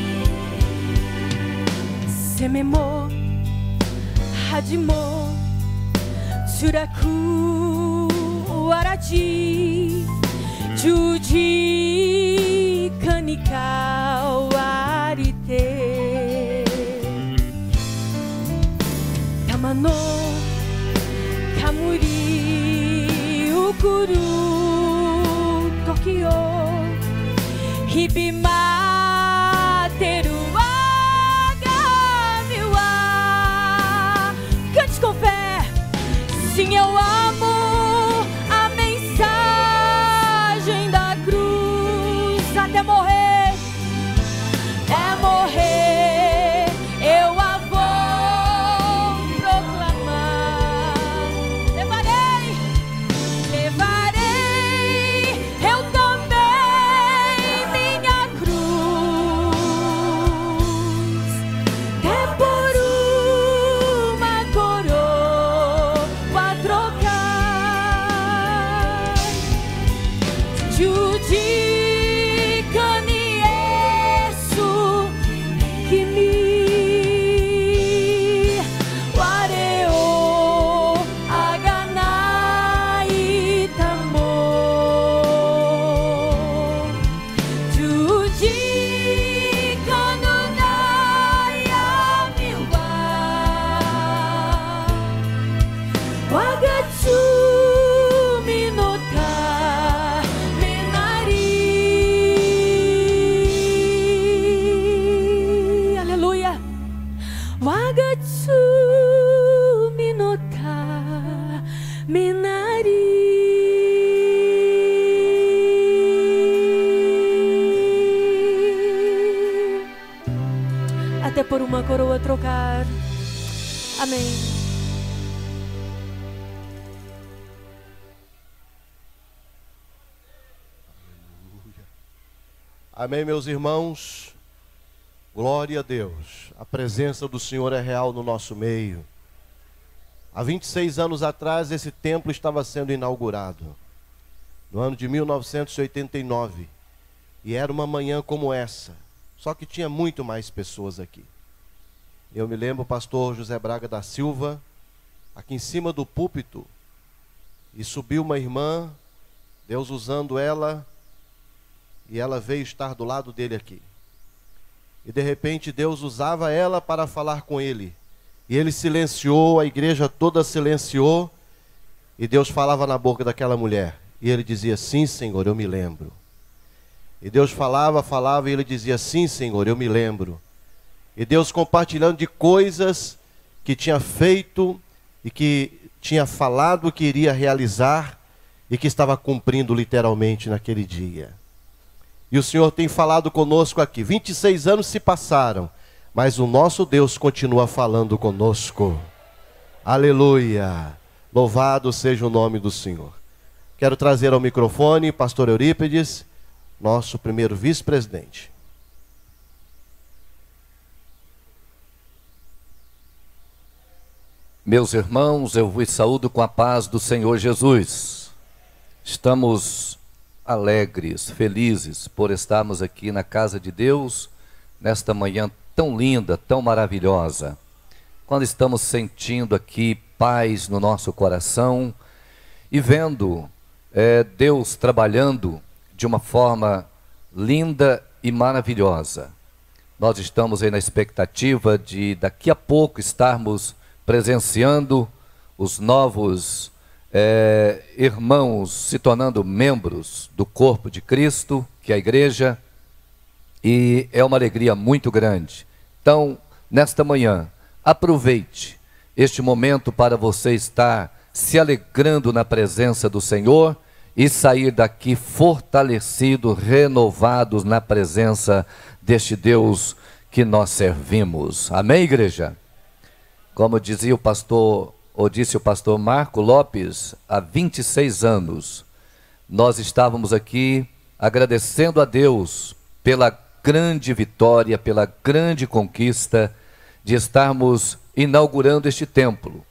Sememo, Hajimo, Tsuraku, Araji, Juji, Kanika, Warite, Tamano, Kamuri, Ukuru, Tokyo, Hibima. Com fé, sim, eu amo a mensagem da cruz até morrer, eu a vou proclamar. Levarei eu também minha cruz, é por até por uma coroa trocar. Amém. Amém, meus irmãos. Glória a Deus. A presença do Senhor é real no nosso meio. Há 26 anos atrás, esse templo estava sendo inaugurado. No ano de 1989. E era uma manhã como essa. Só que tinha muito mais pessoas aqui. Eu me lembro, o pastor José Braga da Silva, aqui em cima do púlpito, e subiu uma irmã, Deus usando ela, e ela veio estar do lado dele aqui. E de repente Deus usava ela para falar com ele. E ele silenciou, a igreja toda silenciou. E Deus falava na boca daquela mulher. E ele dizia, sim, Senhor, eu me lembro. E Deus falava e ele dizia, sim, Senhor, eu me lembro. E Deus compartilhando de coisas que tinha feito e que tinha falado que iria realizar e que estava cumprindo literalmente naquele dia. E o Senhor tem falado conosco aqui. 26 anos se passaram, mas o nosso Deus continua falando conosco. Aleluia! Louvado seja o nome do Senhor. Quero trazer ao microfone pastor Eurípides, nosso primeiro vice-presidente. Meus irmãos, eu vos saúdo com a paz do Senhor Jesus. Estamos alegres, felizes por estarmos aqui na casa de Deus, nesta manhã tão linda, tão maravilhosa. Quando estamos sentindo aqui paz no nosso coração e vendo Deus trabalhando de uma forma linda e maravilhosa. Nós estamos aí na expectativa de daqui a pouco estarmos presenciando os novos irmãos se tornando membros do corpo de Cristo, que é a igreja, e é uma alegria muito grande. Então, nesta manhã, aproveite este momento para você estar se alegrando na presença do Senhor e sair daqui fortalecidos, renovados na presença deste Deus que nós servimos. Amém, igreja? Como dizia o pastor, ou disse o pastor Marco Lopes, há 26 anos, nós estávamos aqui agradecendo a Deus pela grande vitória, pela grande conquista de estarmos inaugurando este templo.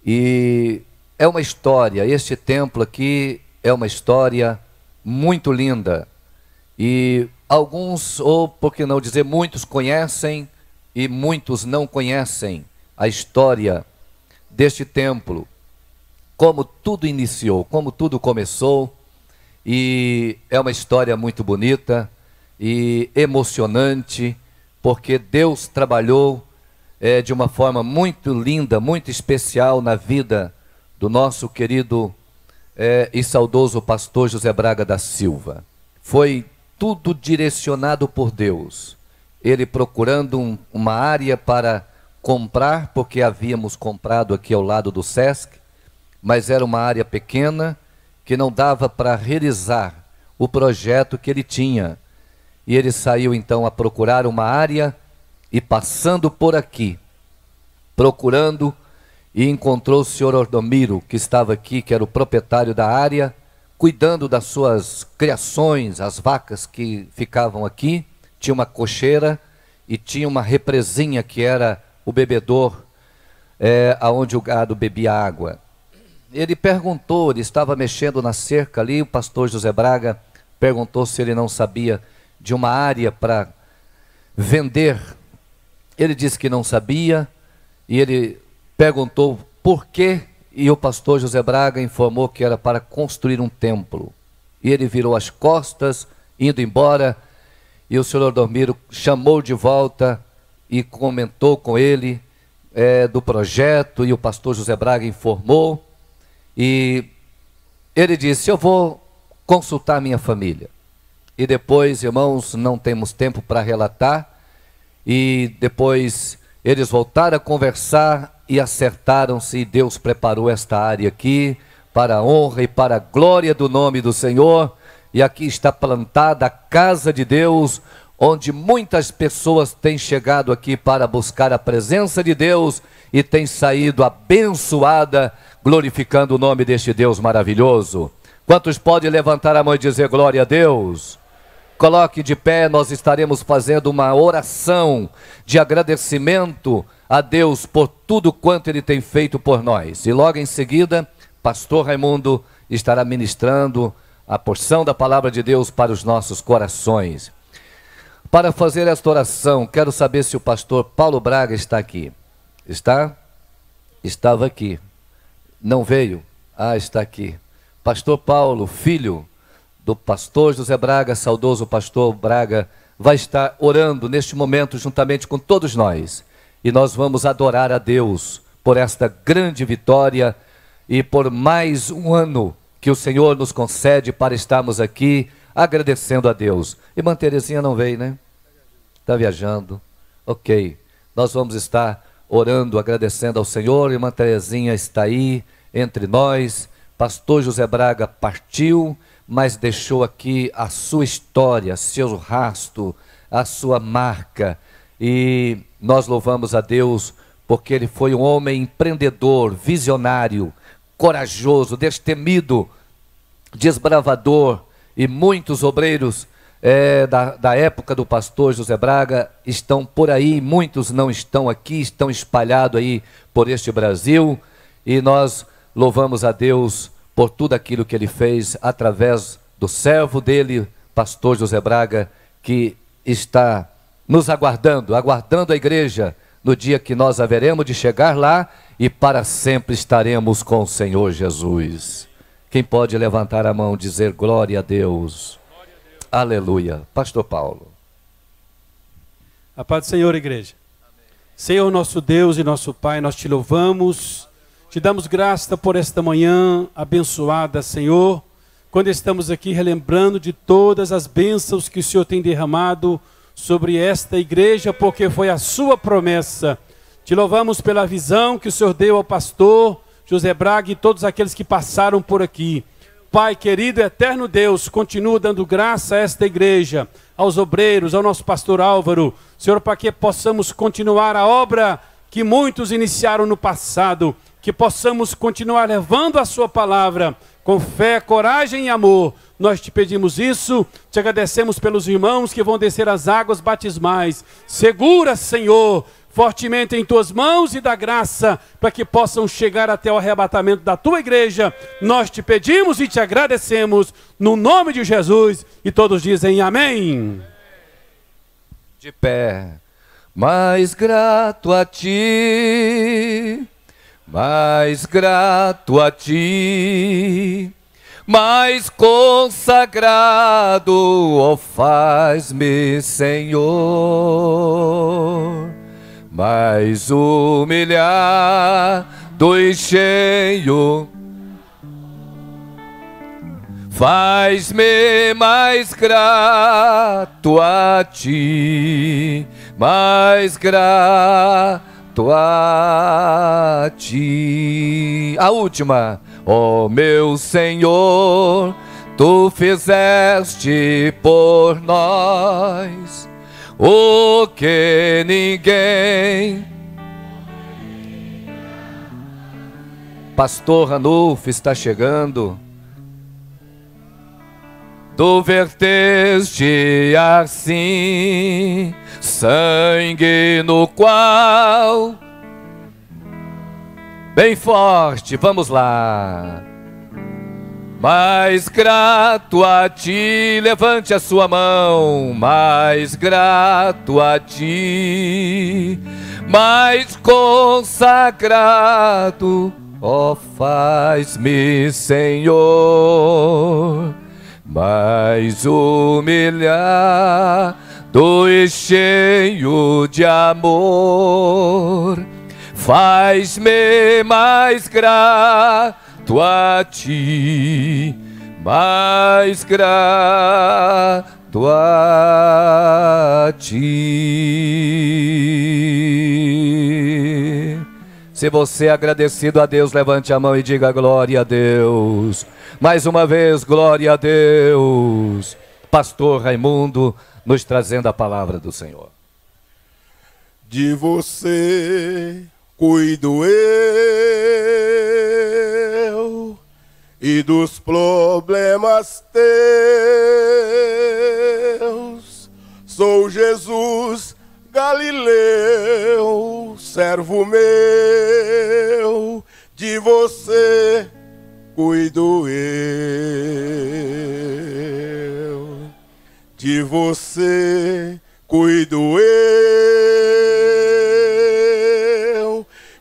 E é uma história, este templo aqui é uma história muito linda. E alguns, ou por que não dizer, muitos conhecem e muitos não conhecem a história deste templo, como tudo iniciou, como tudo começou. E é uma história muito bonita e emocionante, porque Deus trabalhou de uma forma muito linda, muito especial na vida do nosso querido e saudoso pastor José Braga da Silva. Foi tudo direcionado por Deus. Ele procurando uma área para comprar, porque havíamos comprado aqui ao lado do Sesc, mas era uma área pequena que não dava para realizar o projeto que ele tinha. E ele saiu então a procurar uma área e passando por aqui, procurando, e encontrou o senhor Ordomiro, que estava aqui, que era o proprietário da área, cuidando das suas criações, as vacas que ficavam aqui. Tinha uma cocheira e tinha uma represinha que era o bebedor, aonde o gado bebia água. Ele perguntou, ele estava mexendo na cerca ali, o pastor José Braga perguntou se ele não sabia de uma área para vender. Ele disse que não sabia, e ele perguntou por quê, e o pastor José Braga informou que era para construir um templo. E ele virou as costas, indo embora, e o senhor Ordomiro chamou de volta e comentou com ele do projeto, e o pastor José Braga informou, e ele disse, eu vou consultar minha família. E depois, irmãos, não temos tempo para relatar, e depois eles voltaram a conversar e acertaram-se, e Deus preparou esta área aqui para a honra e para a glória do nome do Senhor. E aqui está plantada a casa de Deus, onde muitas pessoas têm chegado aqui para buscar a presença de Deus e têm saído abençoada, glorificando o nome deste Deus maravilhoso. Quantos podem levantar a mão e dizer glória a Deus? Coloque de pé, nós estaremos fazendo uma oração de agradecimento a Deus por tudo quanto Ele tem feito por nós. E logo em seguida, pastor Raimundo estará ministrando a porção da palavra de Deus para os nossos corações. Para fazer esta oração, quero saber se o pastor Paulo Braga está aqui. Está? Estava aqui. Não veio? Ah, está aqui. Pastor Paulo, filho do pastor José Braga, saudoso pastor Braga vai estar orando neste momento juntamente com todos nós. E nós vamos adorar a Deus por esta grande vitória e por mais um ano que o Senhor nos concede para estarmos aqui agradecendo a Deus. Irmã Terezinha não veio, né? Está viajando. Ok. Nós vamos estar orando, agradecendo ao Senhor. Irmã Terezinha está aí entre nós. Pastor José Braga partiu, mas deixou aqui a sua história, seu rastro, a sua marca. E nós louvamos a Deus porque ele foi um homem empreendedor, visionário, corajoso, destemido, desbravador. E muitos obreiros da época do pastor José Braga estão por aí, muitos não estão aqui, estão espalhados aí por este Brasil. E nós louvamos a Deus por tudo aquilo que ele fez através do servo dele, pastor José Braga, que está nos aguardando a igreja no dia que nós haveremos de chegar lá e para sempre estaremos com o Senhor Jesus. Quem pode levantar a mão e dizer glória a Deus? Glória a Deus. Aleluia. Pastor Paulo. A paz do Senhor, igreja. Amém. Senhor nosso Deus e nosso Pai, nós te louvamos, te damos graça por esta manhã abençoada, Senhor, quando estamos aqui relembrando de todas as bênçãos que o Senhor tem derramado sobre esta igreja, porque foi a sua promessa. Te louvamos pela visão que o Senhor deu ao pastor José Braga e todos aqueles que passaram por aqui. Pai querido, eterno Deus, continua dando graça a esta igreja, aos obreiros, ao nosso pastor Álvaro, Senhor, para que possamos continuar a obra que muitos iniciaram no passado, que possamos continuar levando a sua palavra com fé, coragem e amor. Nós te pedimos isso, te agradecemos pelos irmãos que vão descer as águas batismais. Segura, Senhor, fortemente em tuas mãos e dá graça para que possam chegar até o arrebatamento da tua igreja. Nós te pedimos e te agradecemos no nome de Jesus, e todos dizem amém. De pé, mais grato a ti, mais grato a ti, mais consagrado, ó faz-me, Senhor, mais humilhado e cheio, faz-me mais grato a ti, mais grato a ti. A última. Ó meu Senhor, tu fizeste por nós o que ninguém. Pastor Ranulfo está chegando. Tu verteste assim sangue no qual. Bem forte, vamos lá. Mais grato a ti, levante a sua mão. Mais grato a ti, mais consagrado, ó faz-me, Senhor, mais humilhado e cheio de amor. Faz-me mais grato a ti, mais grato a ti. Se você é agradecido a Deus, levante a mão e diga glória a Deus. Mais uma vez, glória a Deus. Pastor Raimundo nos trazendo a palavra do Senhor. De você cuido eu e dos problemas teus. Sou Jesus Galileu, servo meu, de você cuido eu. De você cuido eu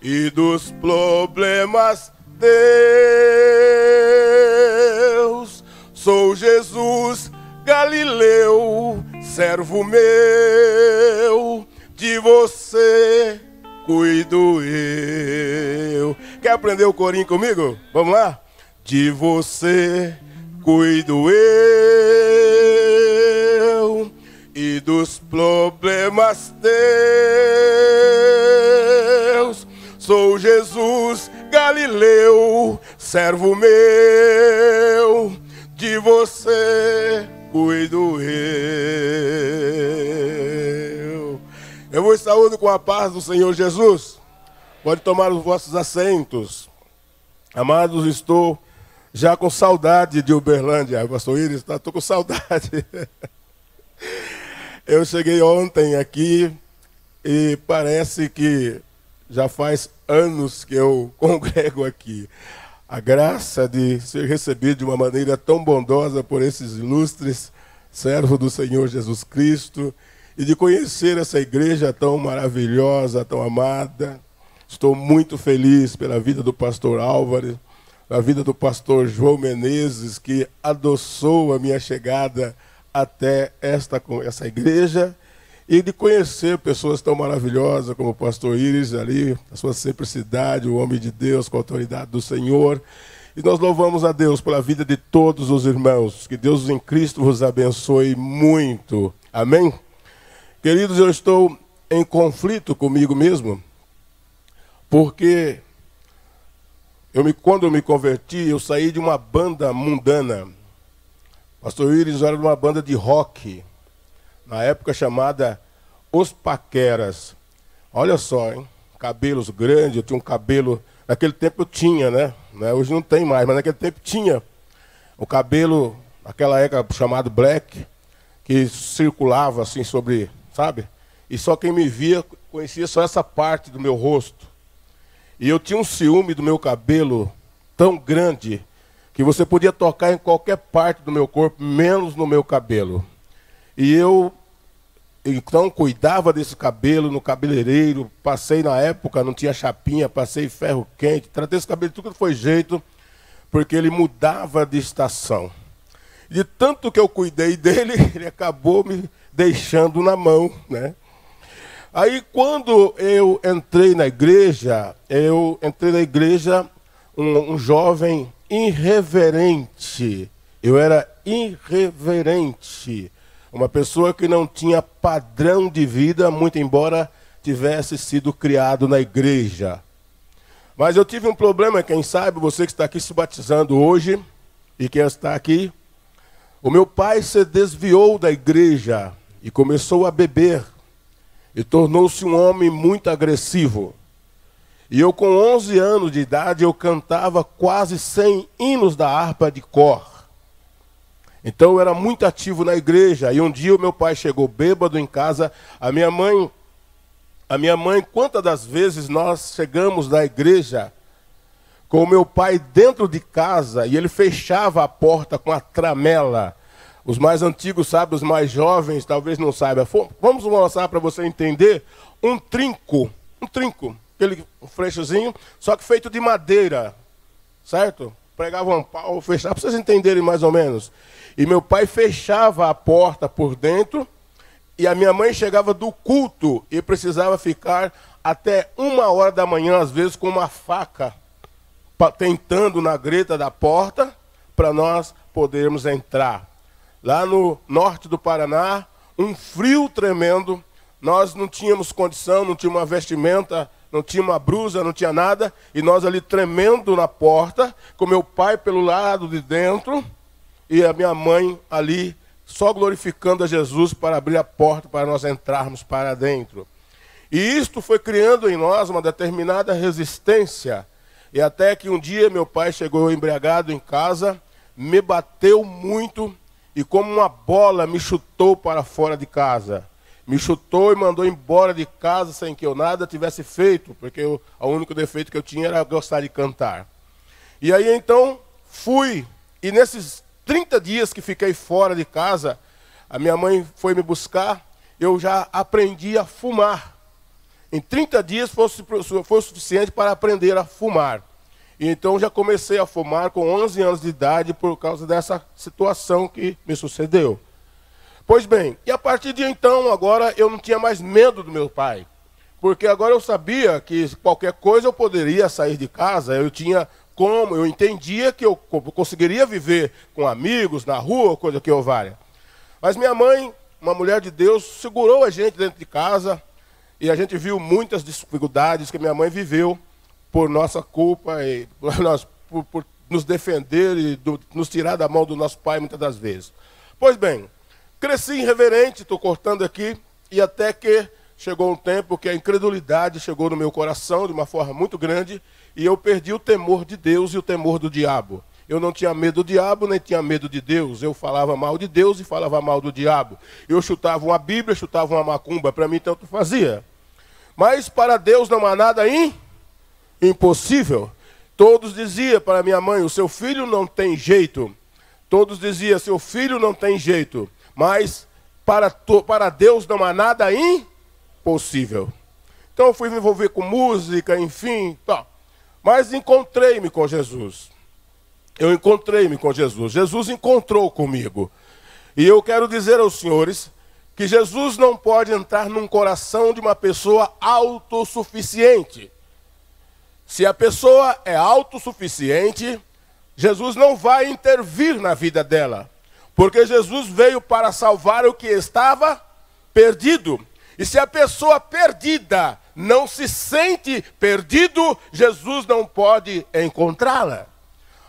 e dos problemas teus. Sou Jesus Galileu, servo meu, de você cuido eu. Quer aprender o corinho comigo? Vamos lá? De você cuido eu, e dos problemas teus. Sou Jesus Galileu, servo meu, de você cuido eu. Eu vos saúdo com a paz do Senhor Jesus. Pode tomar os vossos assentos. Amados, estou já com saudade de Uberlândia. Pastor Iris, estou com saudade. Eu cheguei ontem aqui e parece que já faz anos que eu congrego aqui. A graça de ser recebido de uma maneira tão bondosa por esses ilustres servos do Senhor Jesus Cristo e de conhecer essa igreja tão maravilhosa, tão amada. Estou muito feliz pela vida do pastor Álvares, a vida do pastor João Menezes, que adoçou a minha chegada até essa igreja, e de conhecer pessoas tão maravilhosas como o pastor Iris ali, a sua simplicidade, o homem de Deus com a autoridade do Senhor. E nós louvamos a Deus pela vida de todos os irmãos. Que Deus em Cristo vos abençoe muito. Amém? Queridos, eu estou em conflito comigo mesmo, porque quando eu me converti, eu saí de uma banda mundana. Pastor Iris era de uma banda de rock, na época chamada Os Paqueras. Olha só, hein? Cabelos grandes, eu tinha um cabelo... Naquele tempo eu tinha, né? Hoje não tem mais, mas naquele tempo tinha. O cabelo, naquela época chamado black, que circulava assim sobre, sabe? E só quem me via conhecia só essa parte do meu rosto. E eu tinha um ciúme do meu cabelo tão grande que você podia tocar em qualquer parte do meu corpo, menos no meu cabelo. E eu, então, cuidava desse cabelo no cabeleireiro, passei na época, não tinha chapinha, passei ferro quente, tratei esse cabelo de tudo que foi jeito, porque ele mudava de estação. De tanto que eu cuidei dele, ele acabou me deixando na mão, né? Aí, quando eu entrei na igreja, um jovem irreverente. Eu era irreverente. Uma pessoa que não tinha padrão de vida, muito embora tivesse sido criado na igreja. Mas eu tive um problema, quem sabe, você que está aqui se batizando hoje, e quem está aqui, o meu pai se desviou da igreja e começou a beber. E tornou-se um homem muito agressivo. E eu, com 11 anos de idade, eu cantava quase 100 hinos da harpa de cor. Então eu era muito ativo na igreja. E um dia o meu pai chegou bêbado em casa. A minha mãe, quantas das vezes nós chegamos na igreja com o meu pai dentro de casa e ele fechava a porta com a tramela. Os mais antigos sabem, os mais jovens talvez não saibam. Vamos mostrar para você entender um trinco, aquele frechozinho, só que feito de madeira, certo? Pregava um pau, fechava, para vocês entenderem mais ou menos. E meu pai fechava a porta por dentro, e a minha mãe chegava do culto e precisava ficar até 1h da manhã, às vezes, com uma faca, tentando na greta da porta, para nós podermos entrar. Lá no norte do Paraná, um frio tremendo, nós não tínhamos condição, não tinha uma vestimenta, não tinha uma blusa, não tinha nada, e nós ali tremendo na porta, com meu pai pelo lado de dentro, e a minha mãe ali só glorificando a Jesus para abrir a porta para nós entrarmos para dentro. E isto foi criando em nós uma determinada resistência, e até que um dia meu pai chegou embriagado em casa, me bateu muito, e como uma bola me chutou para fora de casa. Me chutou e mandou embora de casa sem que eu nada tivesse feito, porque o único defeito que eu tinha era gostar de cantar. E aí então fui, e nesses 30 dias que fiquei fora de casa, a minha mãe foi me buscar, eu já aprendi a fumar. Em 30 dias foi o suficiente para aprender a fumar. E então já comecei a fumar com 11 anos de idade por causa dessa situação que me sucedeu. Pois bem, e a partir de então, agora eu não tinha mais medo do meu pai. Porque agora eu sabia que qualquer coisa eu poderia sair de casa, eu entendia que eu conseguiria viver com amigos, na rua, coisa que eu valha. Mas minha mãe, uma mulher de Deus, segurou a gente dentro de casa e a gente viu muitas dificuldades que minha mãe viveu por nossa culpa e por nos defender e nos tirar da mão do nosso pai muitas das vezes. Pois bem, cresci irreverente, estou cortando aqui, e até que chegou um tempo que a incredulidade chegou no meu coração de uma forma muito grande e eu perdi o temor de Deus e o temor do diabo. Eu não tinha medo do diabo, nem tinha medo de Deus. Eu falava mal de Deus e falava mal do diabo. Eu chutava uma Bíblia, chutava uma macumba, para mim tanto fazia. Mas para Deus não há nada impossível. Todos diziam para minha mãe, o seu filho não tem jeito. Todos diziam, seu filho não tem jeito. Mas para Deus não há nada impossível. Então eu fui me envolver com música, enfim. Tá. Mas encontrei-me com Jesus. Eu encontrei-me com Jesus. Jesus encontrou comigo. E eu quero dizer aos senhores que Jesus não pode entrar num coração de uma pessoa autossuficiente. Se a pessoa é autossuficiente, Jesus não vai intervir na vida dela. Porque Jesus veio para salvar o que estava perdido. E se a pessoa perdida não se sente perdido, Jesus não pode encontrá-la.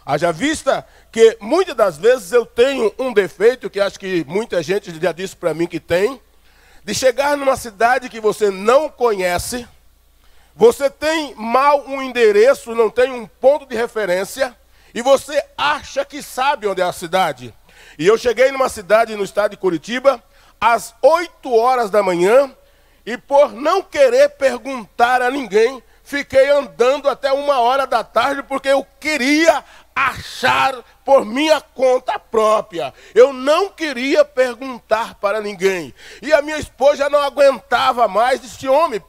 Haja vista que muitas das vezes eu tenho um defeito, que acho que muita gente já disse para mim que tem, de chegar numa cidade que você não conhece, você tem mal um endereço, não tem um ponto de referência, e você acha que sabe onde é a cidade. E eu cheguei numa cidade no estado de Curitiba, às 8 horas da manhã, e por não querer perguntar a ninguém, fiquei andando até 1h da tarde, porque eu queria achar por minha conta própria. Eu não queria perguntar para ninguém. E a minha esposa já não aguentava mais, disse, homem,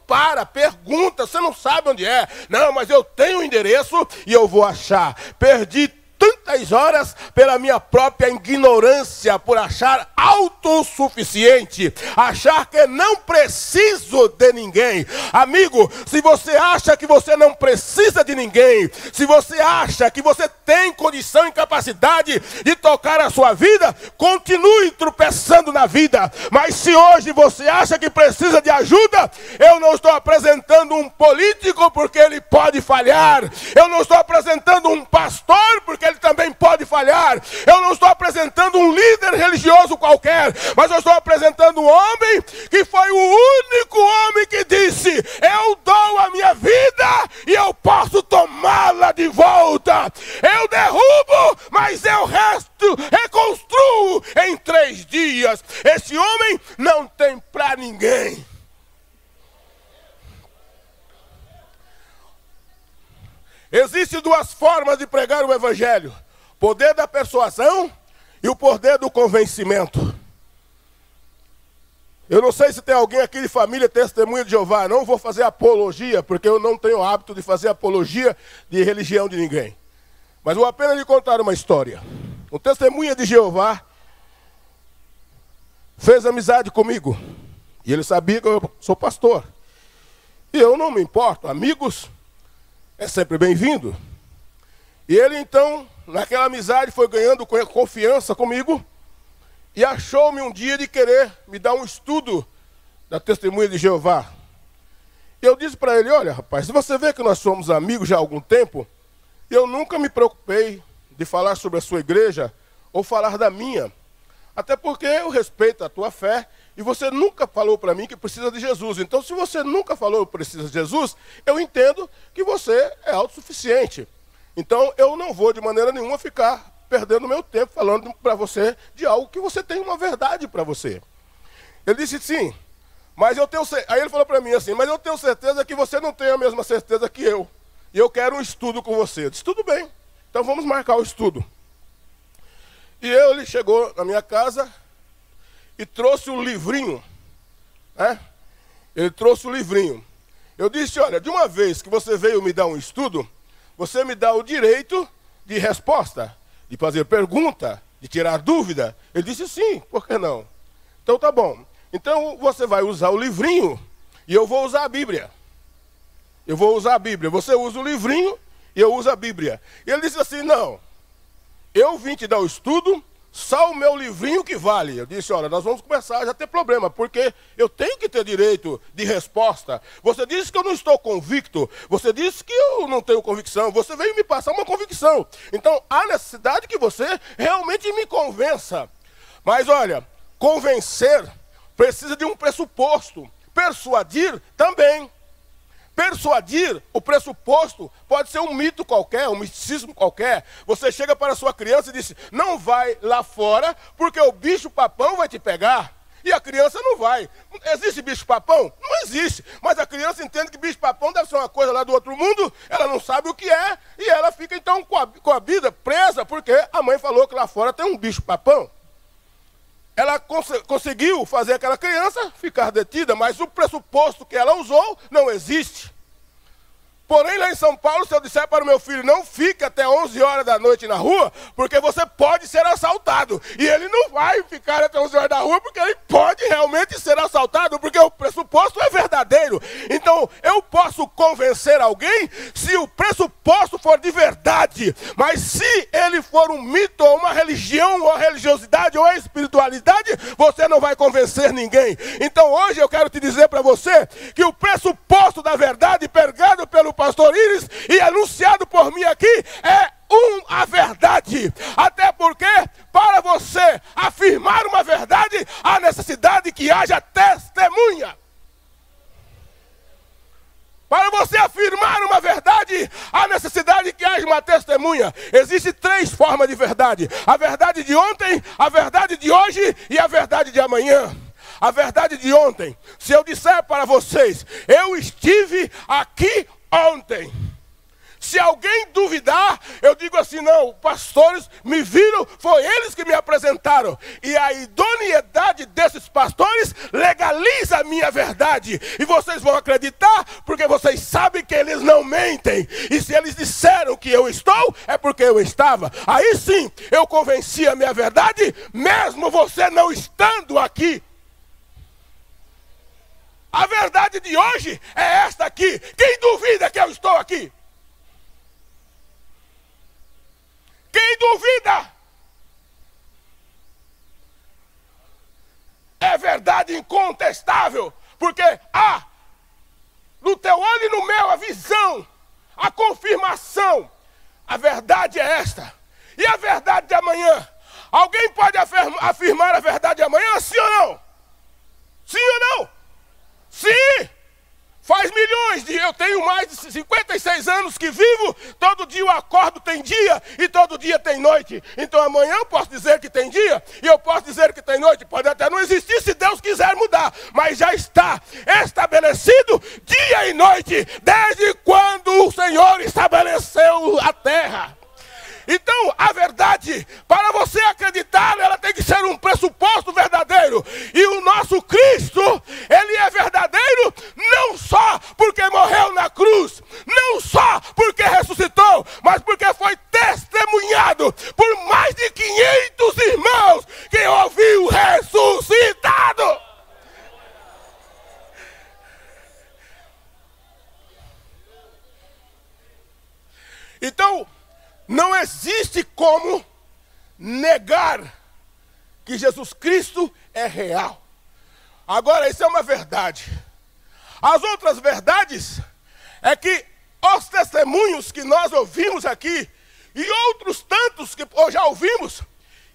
pergunta, você não sabe onde é. Não, mas eu tenho o endereço e eu vou achar. Perdi tantas horas pela minha própria ignorância, por achar autossuficiente, achar que não preciso de ninguém. Amigo, se você acha que você não precisa de ninguém, se você acha que você tem condição e capacidade de tocar a sua vida, continue tropeçando na vida. Mas se hoje você acha que precisa de ajuda, eu não estou apresentando um político porque ele pode falhar. Eu não estou apresentando um pastor porque ele também pode falhar. Eu não estou apresentando um líder religioso qualquer, mas eu estou apresentando um homem que foi o único homem que disse, eu dou a minha vida e eu posso tomá-la de volta. Eu derrubo, mas eu reconstruo em 3 dias. Esse homem não tem para ninguém. Existem 2 formas de pregar o evangelho: poder da persuasão e o poder do convencimento. Eu não sei se tem alguém aqui de família testemunha de Jeová. Não vou fazer apologia, porque eu não tenho hábito de fazer apologia de religião de ninguém. Mas vou apenas lhe contar uma história. O testemunha de Jeová fez amizade comigo. E ele sabia que eu sou pastor. E eu não me importo, amigos é sempre bem-vindo. E ele então, naquela amizade, foi ganhando confiança comigo e achou-me um dia de querer me dar um estudo da testemunha de Jeová. E eu disse para ele, olha rapaz, se você vê que nós somos amigos já há algum tempo, eu nunca me preocupei de falar sobre a sua igreja ou falar da minha. Até porque eu respeito a tua fé e você nunca falou para mim que precisa de Jesus. Então, se você nunca falou que precisa de Jesus, eu entendo que você é autossuficiente. Então, eu não vou de maneira nenhuma ficar perdendo meu tempo falando para você de algo que você tem uma verdade para você. Ele disse sim, mas eu tenho certeza. Aí ele falou para mim assim, mas eu tenho certeza que você não tem a mesma certeza que eu. E eu quero um estudo com você. Eu disse, tudo bem, então vamos marcar o estudo. E ele chegou na minha casa e trouxe um livrinho. Né? Ele trouxe um livrinho. Eu disse, olha, de uma vez que você veio me dar um estudo, você me dá o direito de resposta, de fazer pergunta, de tirar dúvida. Ele disse sim, por que não? Então tá bom. Então você vai usar o livrinho e eu vou usar a Bíblia. Eu vou usar a Bíblia. Você usa o livrinho e eu uso a Bíblia. E ele disse assim, não, eu vim te dar o estudo, só o meu livrinho que vale. Eu disse, olha, nós vamos começar a já ter problema, porque eu tenho que ter direito de resposta. Você disse que eu não estou convicto, você disse que eu não tenho convicção, você veio me passar uma convicção. Então, há necessidade que você realmente me convença. Mas, olha, convencer precisa de um pressuposto. Persuadir também. Persuadir, o pressuposto, pode ser um mito qualquer, um misticismo qualquer. Você chega para a sua criança e diz, não vai lá fora, porque o bicho-papão vai te pegar. E a criança não vai. Existe bicho-papão? Não existe. Mas a criança entende que bicho-papão deve ser uma coisa lá do outro mundo, ela não sabe o que é, e ela fica então com a vida presa, porque a mãe falou que lá fora tem um bicho-papão. Ela conseguiu fazer aquela criança ficar detida, mas o pressuposto que ela usou não existe. Porém, lá em São Paulo, se eu disser para o meu filho, não fique até 11 horas da noite na rua, porque você pode ser assaltado. E ele não vai ficar até 11 horas da rua, porque ele pode realmente ser assaltado, porque o pressuposto é verdadeiro. Então, eu posso convencer alguém se o pressuposto for de verdade. Mas se ele for um mito, ou uma religião, ou a religiosidade, ou a espiritualidade, você não vai convencer ninguém. Então, hoje eu quero te dizer para você que o pressuposto da verdade, pregado pelo pastor Íris e anunciado por mim aqui, é a verdade. Até porque, para você afirmar uma verdade, há necessidade que haja testemunha. Para você afirmar uma verdade, há necessidade que haja uma testemunha. Existem 3 formas de verdade: a verdade de ontem, a verdade de hoje e a verdade de amanhã. A verdade de ontem, se eu disser para vocês, eu estive aqui ontem. Se alguém duvidar, eu digo assim, não, pastores me viram, foi eles que me apresentaram. E a idoneidade desses pastores legaliza a minha verdade. E vocês vão acreditar, porque vocês sabem que eles não mentem. E se eles disseram que eu estou, é porque eu estava. Aí sim, eu convenci a minha verdade, mesmo você não estando aqui. A verdade de hoje é esta aqui. Quem duvida que eu estou aqui? Quem duvida? É verdade incontestável. Porque há no teu olho e no meu a visão, a confirmação. A verdade é esta. E a verdade de amanhã? Alguém pode afirmar a verdade de amanhã, sim ou não? Sim ou não? Sim! Faz milhões eu tenho mais de 56 anos que vivo, todo dia eu acordo, tem dia, e todo dia tem noite. Então amanhã eu posso dizer que tem dia, e eu posso dizer que tem noite. Pode até não existir se Deus quiser mudar, mas já está estabelecido dia e noite, desde quando o Senhor estabeleceu a terra. Então, a verdade, para você acreditar, ela tem que ser um pressuposto verdadeiro. E o nosso Cristo, ele é verdadeiro não só porque morreu na cruz, não só porque ressuscitou, mas porque foi testemunhado por mais de 500 irmãos que ouviu ressuscitado. Então, não existe como negar que Jesus Cristo é real. Agora, isso é uma verdade. As outras verdades é que os testemunhos que nós ouvimos aqui e outros tantos que já ouvimos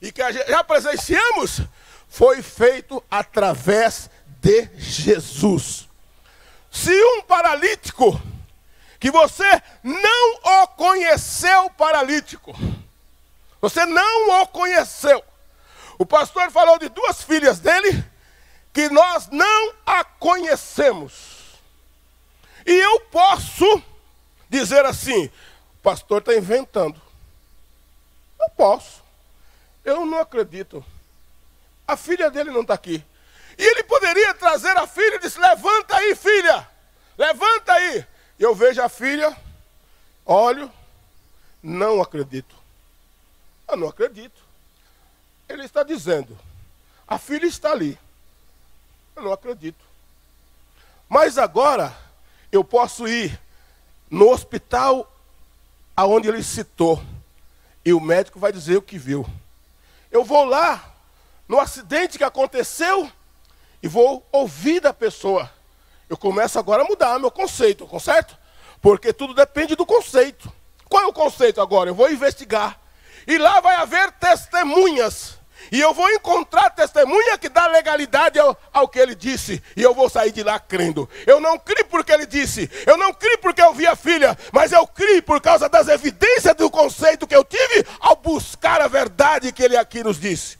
e que já presenciamos, foi feito através de Jesus. Se um paralítico que você não o conheceu, paralítico. Você não o conheceu. O pastor falou de 2 filhas dele, que nós não a conhecemos. E eu posso dizer assim, o pastor está inventando. Eu posso. Eu não acredito. A filha dele não está aqui. E ele poderia trazer a filha e dizer, levanta aí, filha. Levanta aí. Eu vejo a filha, olho, não acredito. Eu não acredito. Ele está dizendo, a filha está ali. Eu não acredito. Mas agora eu posso ir no hospital aonde ele citou e o médico vai dizer o que viu. Eu vou lá no acidente que aconteceu e vou ouvir da pessoa. Eu começo agora a mudar meu conceito, certo? Porque tudo depende do conceito. Qual é o conceito agora? Eu vou investigar. E lá vai haver testemunhas. E eu vou encontrar testemunha que dá legalidade ao que ele disse. E eu vou sair de lá crendo. Eu não criei porque ele disse. Eu não criei porque eu vi a filha. Mas eu criei por causa das evidências do conceito que eu tive ao buscar a verdade que ele aqui nos disse.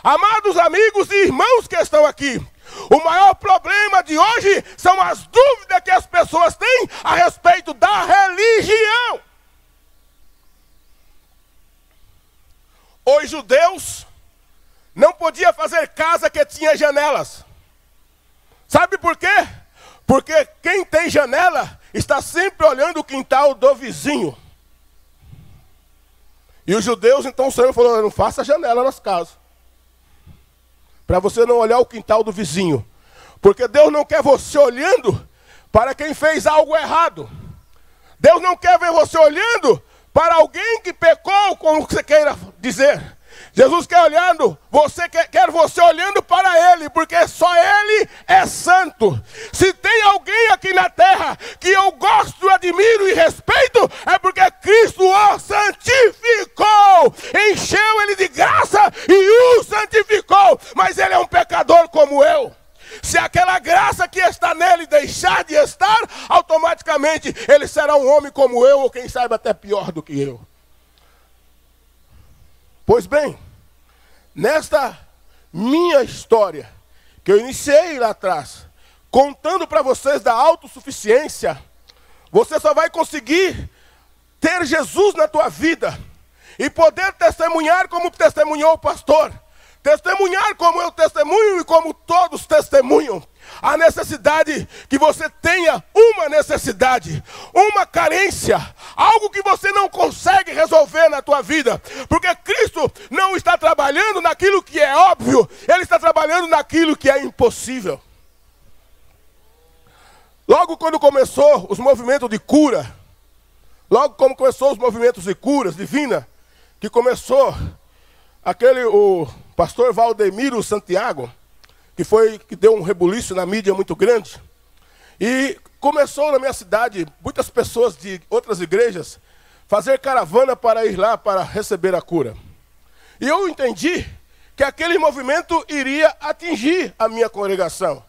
Amados amigos e irmãos que estão aqui, o maior problema de hoje são as dúvidas que as pessoas têm a respeito da religião. Os judeus não podiam fazer casa que tinha janelas. Sabe por quê? Porque quem tem janela está sempre olhando o quintal do vizinho. E os judeus então o Senhor falou, não faça janela nas casas. Para você não olhar o quintal do vizinho. Porque Deus não quer você olhando para quem fez algo errado. Deus não quer ver você olhando para alguém que pecou, como você queira dizer. Jesus quer você olhando para Ele, porque só Ele é santo. Se tem alguém aqui na terra que eu gosto, admiro e respeito, é porque Cristo o santificou, encheu Ele de graça e o santificou. Mas Ele é um pecador como eu. Se aquela graça que está nele deixar de estar, automaticamente ele será um homem como eu, ou quem sabe até pior do que eu. Pois bem, nesta minha história, que eu iniciei lá atrás, contando para vocês da autossuficiência, você só vai conseguir ter Jesus na tua vida e poder testemunhar como testemunhou o pastor. Testemunhar como eu testemunho e como todos testemunham. A necessidade que você tenha uma necessidade, uma carência, algo que você não consegue resolver na tua vida. Porque Cristo não está trabalhando naquilo que é óbvio, Ele está trabalhando naquilo que é impossível. Logo quando começou os movimentos de cura, logo como começou os movimentos de curas divina, que começou o pastor Valdemiro Santiago, que deu um rebuliço na mídia muito grande, e começou na minha cidade, muitas pessoas de outras igrejas, fazer caravana para ir lá para receber a cura. E eu entendi que aquele movimento iria atingir a minha congregação.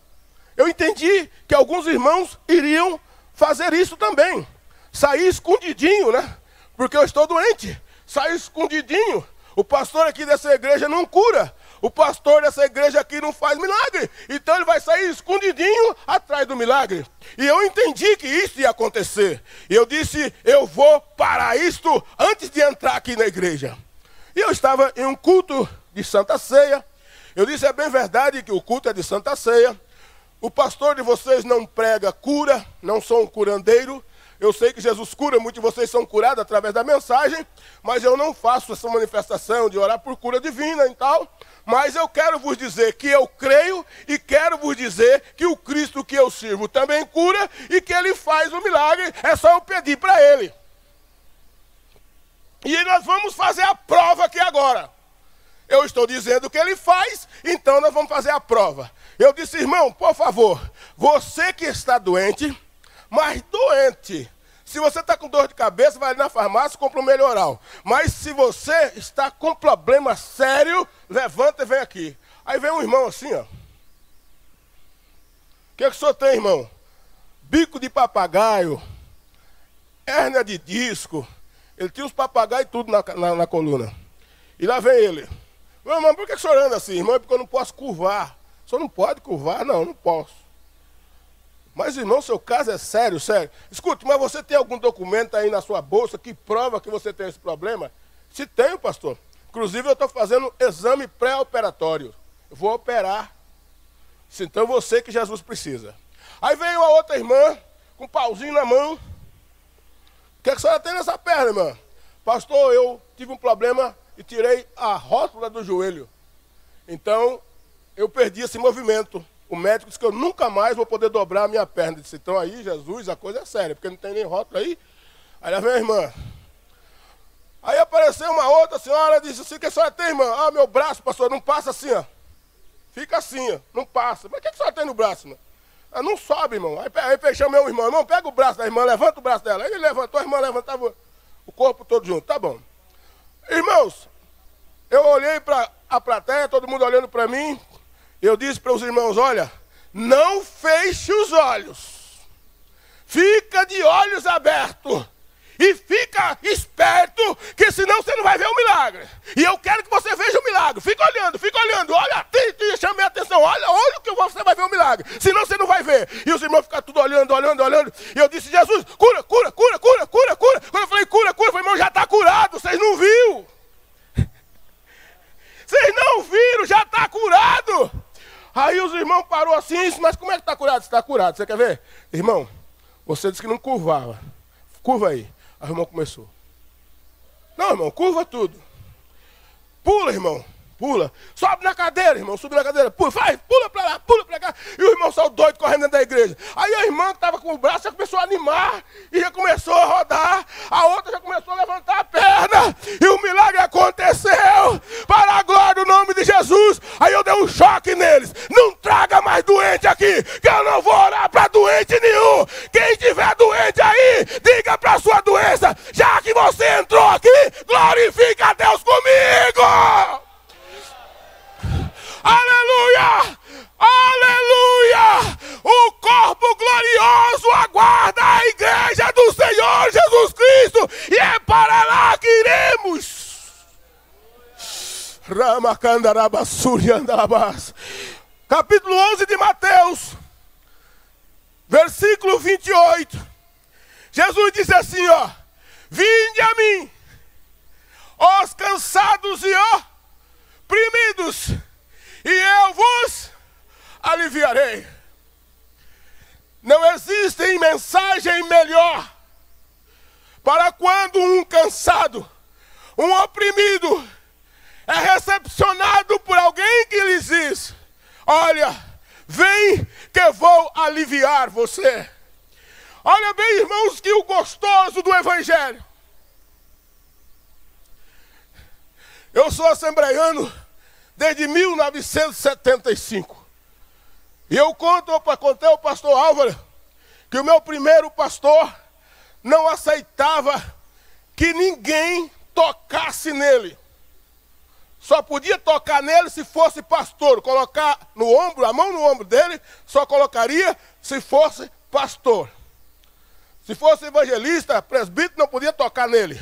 Eu entendi que alguns irmãos iriam fazer isso também. Sair escondidinho, né? Porque eu estou doente. Sair escondidinho. O pastor aqui dessa igreja não cura. O pastor dessa igreja aqui não faz milagre. Então ele vai sair escondidinho atrás do milagre. E eu entendi que isso ia acontecer. E eu disse, eu vou parar isto antes de entrar aqui na igreja. E eu estava em um culto de Santa Ceia. Eu disse, é bem verdade que o culto é de Santa Ceia. O pastor de vocês não prega cura, não sou um curandeiro. Eu sei que Jesus cura, muitos de vocês são curados através da mensagem, mas eu não faço essa manifestação de orar por cura divina e tal. Mas eu quero vos dizer que eu creio e quero vos dizer que o Cristo que eu sirvo também cura e que Ele faz o milagre, é só eu pedir para Ele. E nós vamos fazer a prova aqui agora. Eu estou dizendo que Ele faz, então nós vamos fazer a prova. Eu disse, irmão, por favor, você que está doente, mas doente, se você está com dor de cabeça, vai ali na farmácia e compra um melhoral. Mas se você está com problema sério, levanta e vem aqui. Aí vem um irmão assim, ó. O que o senhor tem, irmão? Bico de papagaio, hérnia de disco. Ele tinha os papagaios e tudo na coluna. E lá vem ele. Meu irmão, por que o senhor anda assim, irmão? É porque eu não posso curvar. O senhor não pode curvar? Não, não posso. Mas, irmão, seu caso é sério, sério. Escute, mas você tem algum documento aí na sua bolsa que prova que você tem esse problema? Se tenho, pastor. Inclusive, eu estou fazendo exame pré-operatório. Eu vou operar. Então, você que Jesus precisa. Aí vem uma outra irmã, com um pauzinho na mão. O que a senhora tem nessa perna, irmã? Pastor, eu tive um problema e tirei a rótula do joelho. Então, eu perdi esse movimento. o médico disse que eu nunca mais vou poder dobrar a minha perna. Eu disse, então aí, Jesus, a coisa é séria, porque não tem nem rótulo aí. Aí lá vem a irmã. Aí apareceu uma outra senhora, disse assim, que a senhora tem, irmã? Ah, meu braço, pastor, não passa assim, ó. Fica assim, ó, não passa. Mas o que a senhora tem no braço, irmão? Ah, não sobe, irmão. Aí chamei o irmão, irmão, pega o braço da irmã, levanta o braço dela. Aí ele levantou, a irmã levantava o corpo todo junto, tá bom. Irmãos, eu olhei para a plateia, todo mundo olhando para mim, eu disse para os irmãos, olha, não feche os olhos, fica de olhos abertos e fica esperto, que senão você não vai ver o milagre. E eu quero que você veja o milagre, fica olhando, olha, atento, chamei a atenção, olha o que você vai ver o milagre, senão você não vai ver. E os irmãos ficaram tudo olhando, e eu disse, Jesus, cura. Quando eu falei cura, eu falei, irmão, já está curado, vocês não viram. Vocês não viram, já está curado. Aí os irmãos pararam assim, mas como é que está curado? Está curado, você quer ver? Irmão, você disse que não curvava. Curva aí. Aí o irmão começou. Não, irmão, curva tudo. Pula, irmão, pula. Sobe na cadeira, irmão, sobe na cadeira. Pula, pula para lá, pula para cá. E o irmão saiu doido correndo dentro da igreja. Aí a irmã que estava com o braço já começou a animar e já começou a rodar. A outra já começou a levantar a perna. E o milagre aconteceu. Para a glória do nome de Jesus. Aí eu dei um choque neles. Não traga mais doente aqui, que eu não vou orar para doente nenhum. Quem estiver doente aí, diga para a sua doença, já que você entrou aqui, glorifica a Deus comigo. Aleluia! Aleluia! O corpo glorioso aguarda a igreja do Senhor Jesus Cristo e é para lá que iremos. Capítulo 11 de Mateus, versículo 28. Jesus disse assim, ó: vinde a mim, os cansados e oprimidos, e eu vos aliviarei. Não existe mensagem melhor para quando um cansado, um oprimido, é recepcionado por alguém que lhes diz: olha, vem que eu vou aliviar você. Olha bem, irmãos, que o gostoso do Evangelho. Eu sou assembleiano desde 1975. E eu contei ao pastor Álvaro que o meu primeiro pastor não aceitava que ninguém tocasse nele. Só podia tocar nele se fosse pastor. Colocar no ombro, a mão no ombro dele, só colocaria se fosse pastor. Se fosse evangelista, presbítero, não podia tocar nele.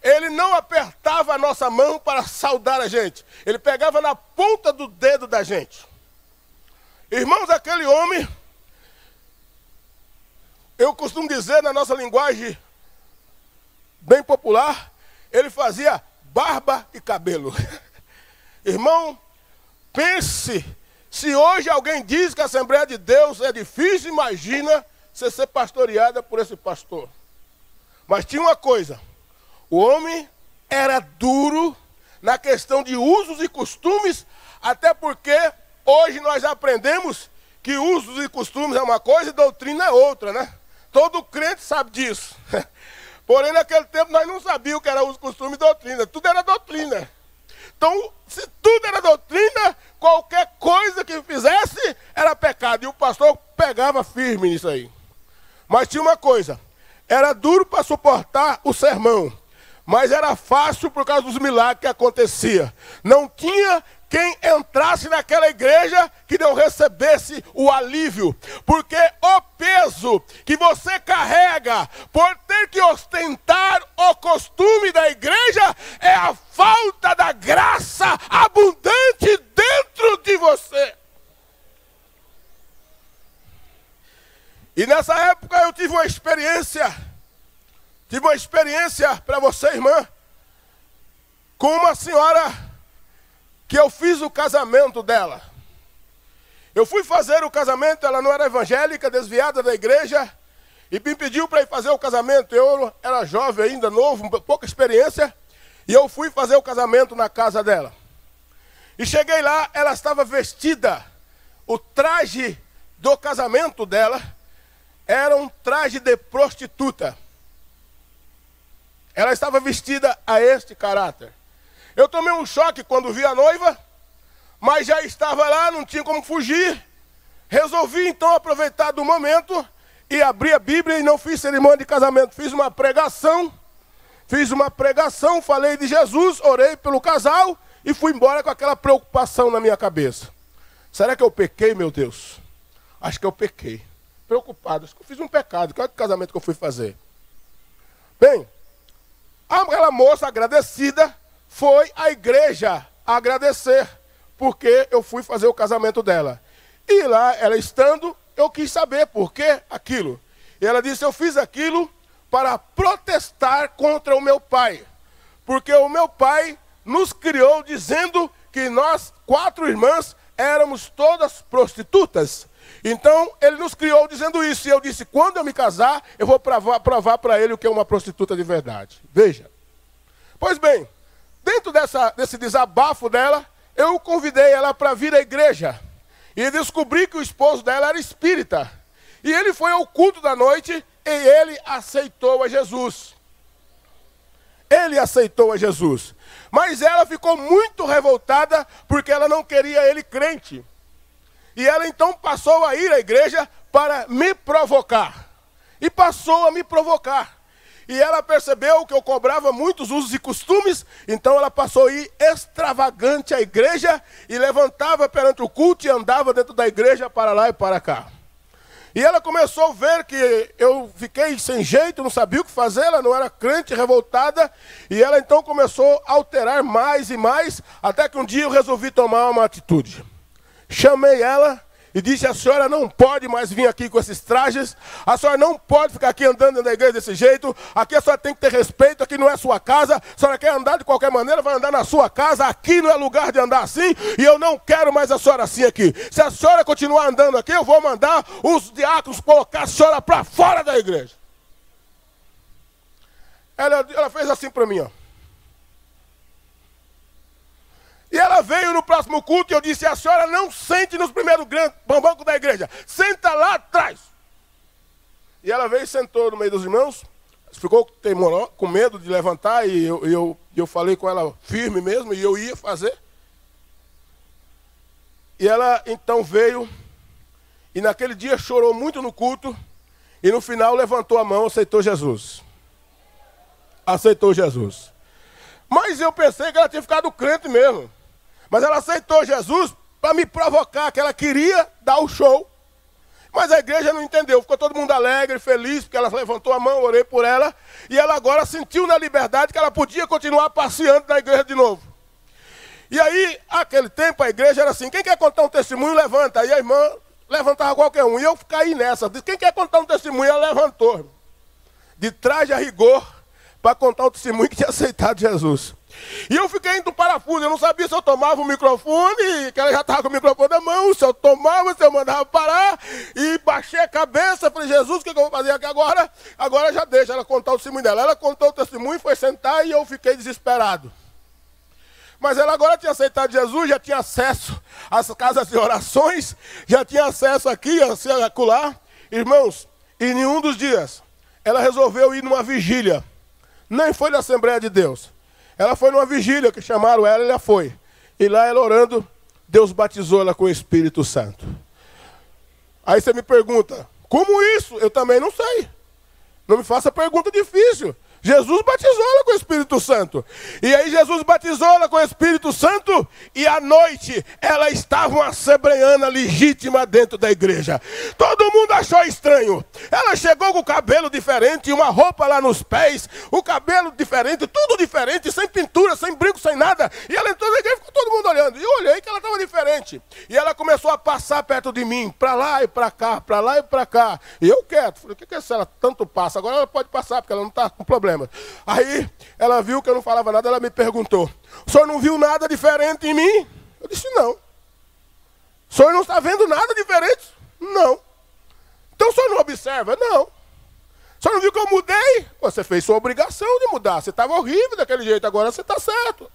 Ele não apertava a nossa mão para saudar a gente. Ele pegava na ponta do dedo da gente. Irmãos, aquele homem, eu costumo dizer na nossa linguagem bem popular, ele fazia barba e cabelo. Irmão, pense, se hoje alguém diz que a Assembleia de Deus é difícil, imagina você ser pastoreada por esse pastor. Mas tinha uma coisa, o homem era duro na questão de usos e costumes, até porque hoje nós aprendemos que usos e costumes é uma coisa e doutrina é outra, né? Todo crente sabe disso. Porém, naquele tempo nós não sabíamos o que era uso, costume e doutrina, tudo era doutrina. Então, se tudo era doutrina, qualquer coisa que fizesse era pecado. E o pastor pegava firme nisso aí. Mas tinha uma coisa, era duro para suportar o sermão, mas era fácil por causa dos milagres que acontecia. Não tinha quem entrasse naquela igreja que não recebesse o alívio. Porque o peso que você carrega por ter que ostentar o costume da igreja é a falta da graça abundante dentro de você. E nessa época eu tive uma experiência para você, irmã, com uma senhora que eu fiz o casamento dela. Eu fui fazer o casamento, ela não era evangélica, desviada da igreja, e me pediu para ir fazer o casamento. Eu era jovem ainda, novo, pouca experiência, e eu fui fazer o casamento na casa dela. E cheguei lá, ela estava vestida, o traje do casamento dela era um traje de prostituta. Ela estava vestida a este caráter. Eu tomei um choque quando vi a noiva, mas já estava lá, não tinha como fugir. Resolvi então aproveitar do momento e abri a Bíblia e não fiz cerimônia de casamento. Fiz uma pregação, falei de Jesus, orei pelo casal e fui embora com aquela preocupação na minha cabeça. Será que eu pequei, meu Deus? Acho que eu pequei. Preocupado, acho que eu fiz um pecado. Qual é o casamento que eu fui fazer? Bem, aquela moça agradecida foi à igreja agradecer, porque eu fui fazer o casamento dela. E lá, ela estando, eu quis saber por que aquilo. E ela disse, eu fiz aquilo para protestar contra o meu pai. Porque o meu pai nos criou dizendo que nós, 4 irmãs, éramos todas prostitutas. Então, ele nos criou dizendo isso. E eu disse, quando eu me casar, eu vou provar para ele o que é uma prostituta de verdade. Veja. Pois bem, dentro desse desabafo dela, eu convidei ela para vir à igreja. E descobri que o esposo dela era espírita. E ele foi ao culto da noite e ele aceitou a Jesus. Ele aceitou a Jesus. Mas ela ficou muito revoltada porque ela não queria ele crente. E ela então passou a ir à igreja para me provocar. E passou a me provocar. E ela percebeu que eu cobrava muitos usos e costumes, então ela passou a ir extravagante à igreja e levantava perante o culto e andava dentro da igreja para lá e para cá. E ela começou a ver que eu fiquei sem jeito, não sabia o que fazer, ela não era crente, revoltada, e ela então começou a alterar mais e mais, até que um dia eu resolvi tomar uma atitude. Chamei ela e disse, a senhora não pode mais vir aqui com esses trajes, a senhora não pode ficar aqui andando dentro da igreja desse jeito, aqui a senhora tem que ter respeito, aqui não é sua casa, a senhora quer andar de qualquer maneira, vai andar na sua casa, aqui não é lugar de andar assim, e eu não quero mais a senhora assim aqui. Se a senhora continuar andando aqui, eu vou mandar os diáconos colocar a senhora para fora da igreja. Ela fez assim para mim, ó. E ela veio no próximo culto e eu disse, a senhora não sente nos primeiros bancos da igreja, senta lá atrás. E ela veio e sentou no meio dos irmãos, ficou com medo de levantar e eu falei com ela firme mesmo e eu ia fazer. E ela então veio e naquele dia chorou muito no culto e no final levantou a mão, aceitou Jesus. Aceitou Jesus. Mas eu pensei que ela tinha ficado crente mesmo. Mas ela aceitou Jesus para me provocar, que ela queria dar o show. Mas a igreja não entendeu, ficou todo mundo alegre, feliz, porque ela levantou a mão, orei por ela. E ela agora sentiu na liberdade que ela podia continuar passeando na igreja de novo. E aí, naquele tempo, a igreja era assim, quem quer contar um testemunho, levanta. Aí a irmã levantava qualquer um. E eu caí nessa, disse, quem quer contar um testemunho, ela levantou. De traje a rigor, para contar o testemunho que tinha aceitado Jesus. E eu fiquei indo parafuso, eu não sabia se eu tomava o microfone, que ela já estava com o microfone na mão, se eu tomava, se eu mandava parar, e baixei a cabeça, falei, Jesus, o que eu vou fazer aqui agora? Agora já deixa ela contar o testemunho dela. Ela contou o testemunho, foi sentar e eu fiquei desesperado. Mas ela agora tinha aceitado Jesus, já tinha acesso às casas de orações, já tinha acesso aqui, acolá. Irmãos, em nenhum dos dias, ela resolveu ir numa vigília. Nem foi da Assembleia de Deus. Ela foi numa vigília que chamaram ela e ela foi. E lá ela orando, Deus batizou ela com o Espírito Santo. Aí você me pergunta, como isso? Eu também não sei. Não me faça pergunta difícil. Jesus batizou ela com o Espírito Santo. E aí Jesus batizou ela com o Espírito Santo e à noite ela estava uma assembleiana legítima dentro da igreja. Todo mundo achou estranho. Ela chegou com o cabelo diferente, uma roupa lá nos pés, o cabelo diferente, tudo diferente, sem pintura, sem brinco, sem nada. E ela entrou na igreja e ficou todo mundo olhando. E eu olhei que ela estava diferente. E ela começou a passar perto de mim, para lá e para cá, para lá e para cá. E eu quieto, falei, o que é isso? Ela tanto passa, agora ela pode passar, porque ela não está com problema. Aí ela viu que eu não falava nada, ela me perguntou, o senhor não viu nada diferente em mim? Eu disse, não. O senhor não está vendo nada diferente? Não. Então o senhor não observa? Não. O senhor não viu que eu mudei? Você fez sua obrigação de mudar, você estava horrível daquele jeito, agora você está certo.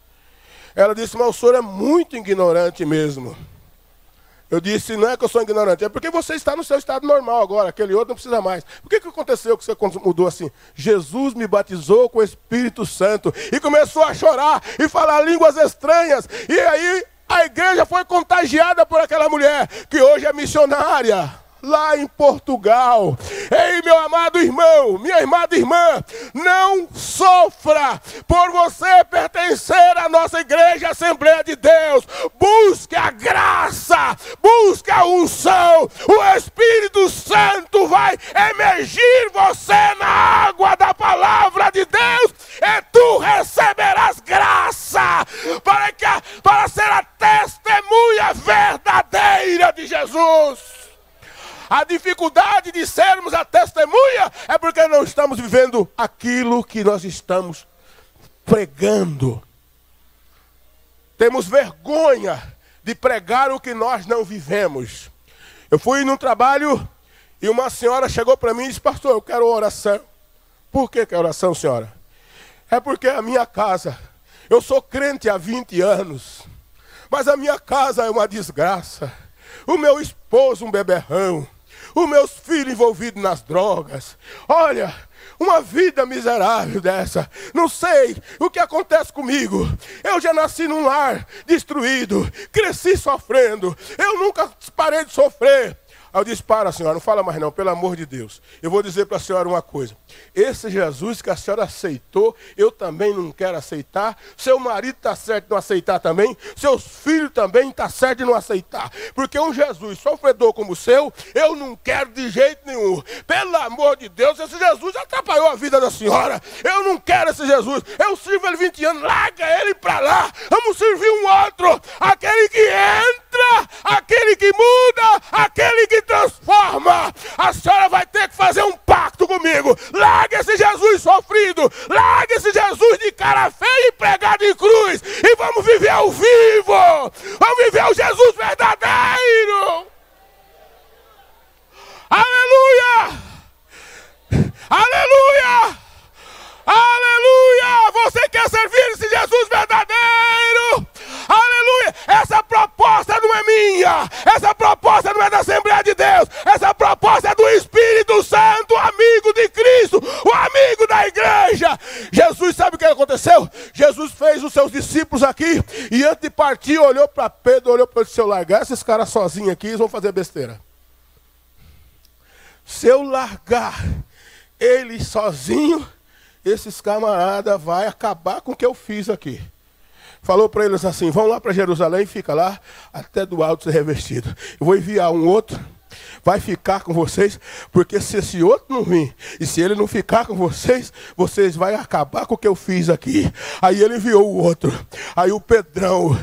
Ela disse, mas o senhor é muito ignorante mesmo. Eu disse, não é que eu sou ignorante, é porque você está no seu estado normal agora, aquele outro não precisa mais. Por que aconteceu que você mudou assim? Jesus me batizou com o Espírito Santo e começou a chorar e falar línguas estranhas. E aí a igreja foi contagiada por aquela mulher, que hoje é missionária lá em Portugal. Ei, meu amado irmão, minha amada irmã, não sofra por você pertencer à nossa igreja Assembleia de Deus. Busque a graça, busque a unção. O Espírito Santo vai emergir você na água da palavra de Deus e tu receberás graça para ser a testemunha verdadeira de Jesus. A dificuldade de sermos a testemunha é porque não estamos vivendo aquilo que nós estamos pregando. Temos vergonha de pregar o que nós não vivemos. Eu fui num trabalho e uma senhora chegou para mim e disse, pastor, eu quero oração. Por que oração, senhora? É porque a minha casa, eu sou crente há 20 anos, mas a minha casa é uma desgraça. O meu esposo um beberrão. Os meus filhos envolvidos nas drogas. Olha, uma vida miserável dessa. Não sei o que acontece comigo. Eu já nasci num lar destruído. Cresci sofrendo. Eu nunca parei de sofrer. Aí eu disse, para senhora, não fala mais não, pelo amor de Deus. Eu vou dizer para a senhora uma coisa. Esse Jesus que a senhora aceitou, eu também não quero aceitar. Seu marido está certo de não aceitar também. Seus filhos também estão certo de não aceitar. Porque um Jesus sofredor como o seu, eu não quero de jeito nenhum. Pelo amor de Deus, esse Jesus atrapalhou a vida da senhora. Eu não quero esse Jesus. Eu sirvo ele 20 anos, larga ele para lá. Vamos servir um outro. Aquele que entra, aquele que muda, aquele que transforma. A senhora vai ter que fazer um pacto comigo. Larga esse Jesus sofrido, larga esse Jesus de cara feia e pregado em cruz, e vamos viver ao vivo. Vamos viver o Jesus verdadeiro. Aleluia, aleluia, aleluia. Você quer servir esse Jesus verdadeiro? Aleluia! Essa proposta não é minha. Essa proposta não é da Assembleia de Deus. Essa proposta é do Espírito Santo, amigo de Cristo, o amigo da igreja. Jesus, sabe o que aconteceu? Jesus fez os seus discípulos aqui e antes de partir olhou para Pedro, olhou para ele, se eu largar esses caras sozinhos aqui, eles vão fazer besteira. Se eu largar ele sozinho, esses camaradas vão acabar com o que eu fiz aqui. Falou para eles assim, vão lá para Jerusalém, fica lá até do alto ser revestido. Eu vou enviar um outro, vai ficar com vocês, porque se esse outro não vir, e se ele não ficar com vocês, vocês vão acabar com o que eu fiz aqui. Aí ele enviou o outro. Aí o Pedrão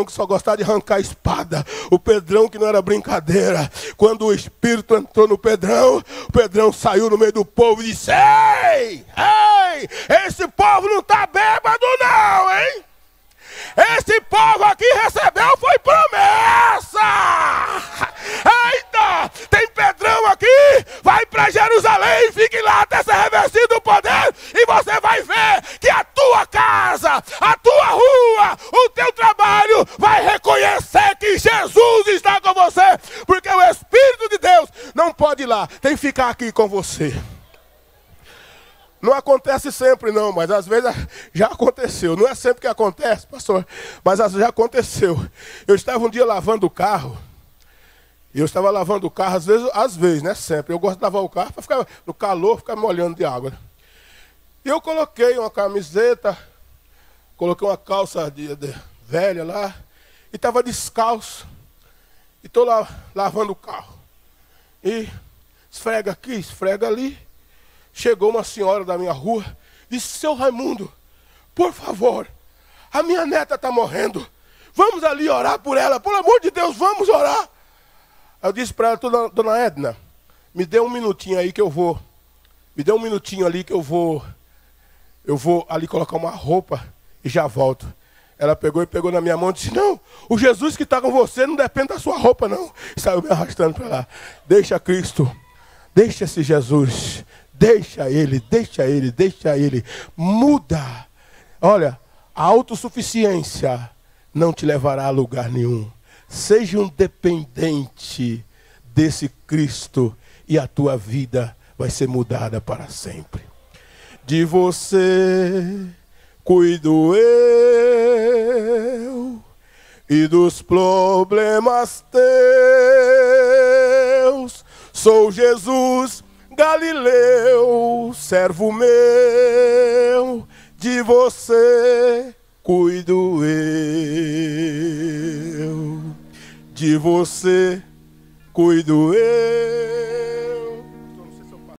que só gostava de arrancar a espada, o Pedrão que não era brincadeira. Quando o Espírito entrou no Pedrão, o Pedrão saiu no meio do povo e disse, ei, esse povo não está bêbado não, hein? Esse povo aqui recebeu foi promessa. Eita, tem Pedrão aqui, vai para Jerusalém, fique lá até ser revestido do poder e você vai ver que a tua casa, a tua rua, o teu trabalho vai reconhecer que Jesus está com você, porque o Espírito de Deus não pode ir lá, tem que ficar aqui com você. Não acontece sempre não, mas às vezes já aconteceu. Não é sempre que acontece, pastor, mas já aconteceu. Eu estava um dia lavando o carro. E eu estava lavando o carro, às vezes, não sempre. Eu gosto de lavar o carro para ficar no calor, ficar molhando de água. E eu coloquei uma camiseta, coloquei uma calça velha lá, e estava descalço. E estou lá lavando o carro. E esfrega aqui, esfrega ali. Chegou uma senhora da minha rua, disse, seu Raimundo, por favor, a minha neta está morrendo, vamos ali orar por ela, pelo amor de Deus, vamos orar. Eu disse para ela, dona Edna, me dê um minutinho aí que eu vou, eu vou ali colocar uma roupa e já volto. Ela pegou na minha mão e disse, não, o Jesus que está com você não depende da sua roupa não. E saiu me arrastando para lá. Deixa Cristo, deixa esse Jesus. Deixa ele, muda. Olha, a autossuficiência não te levará a lugar nenhum. Seja um dependente desse Cristo e a tua vida vai ser mudada para sempre. De você cuido eu e dos problemas teus. Sou Jesus Galileu, servo meu, de você cuido eu. De você cuido eu.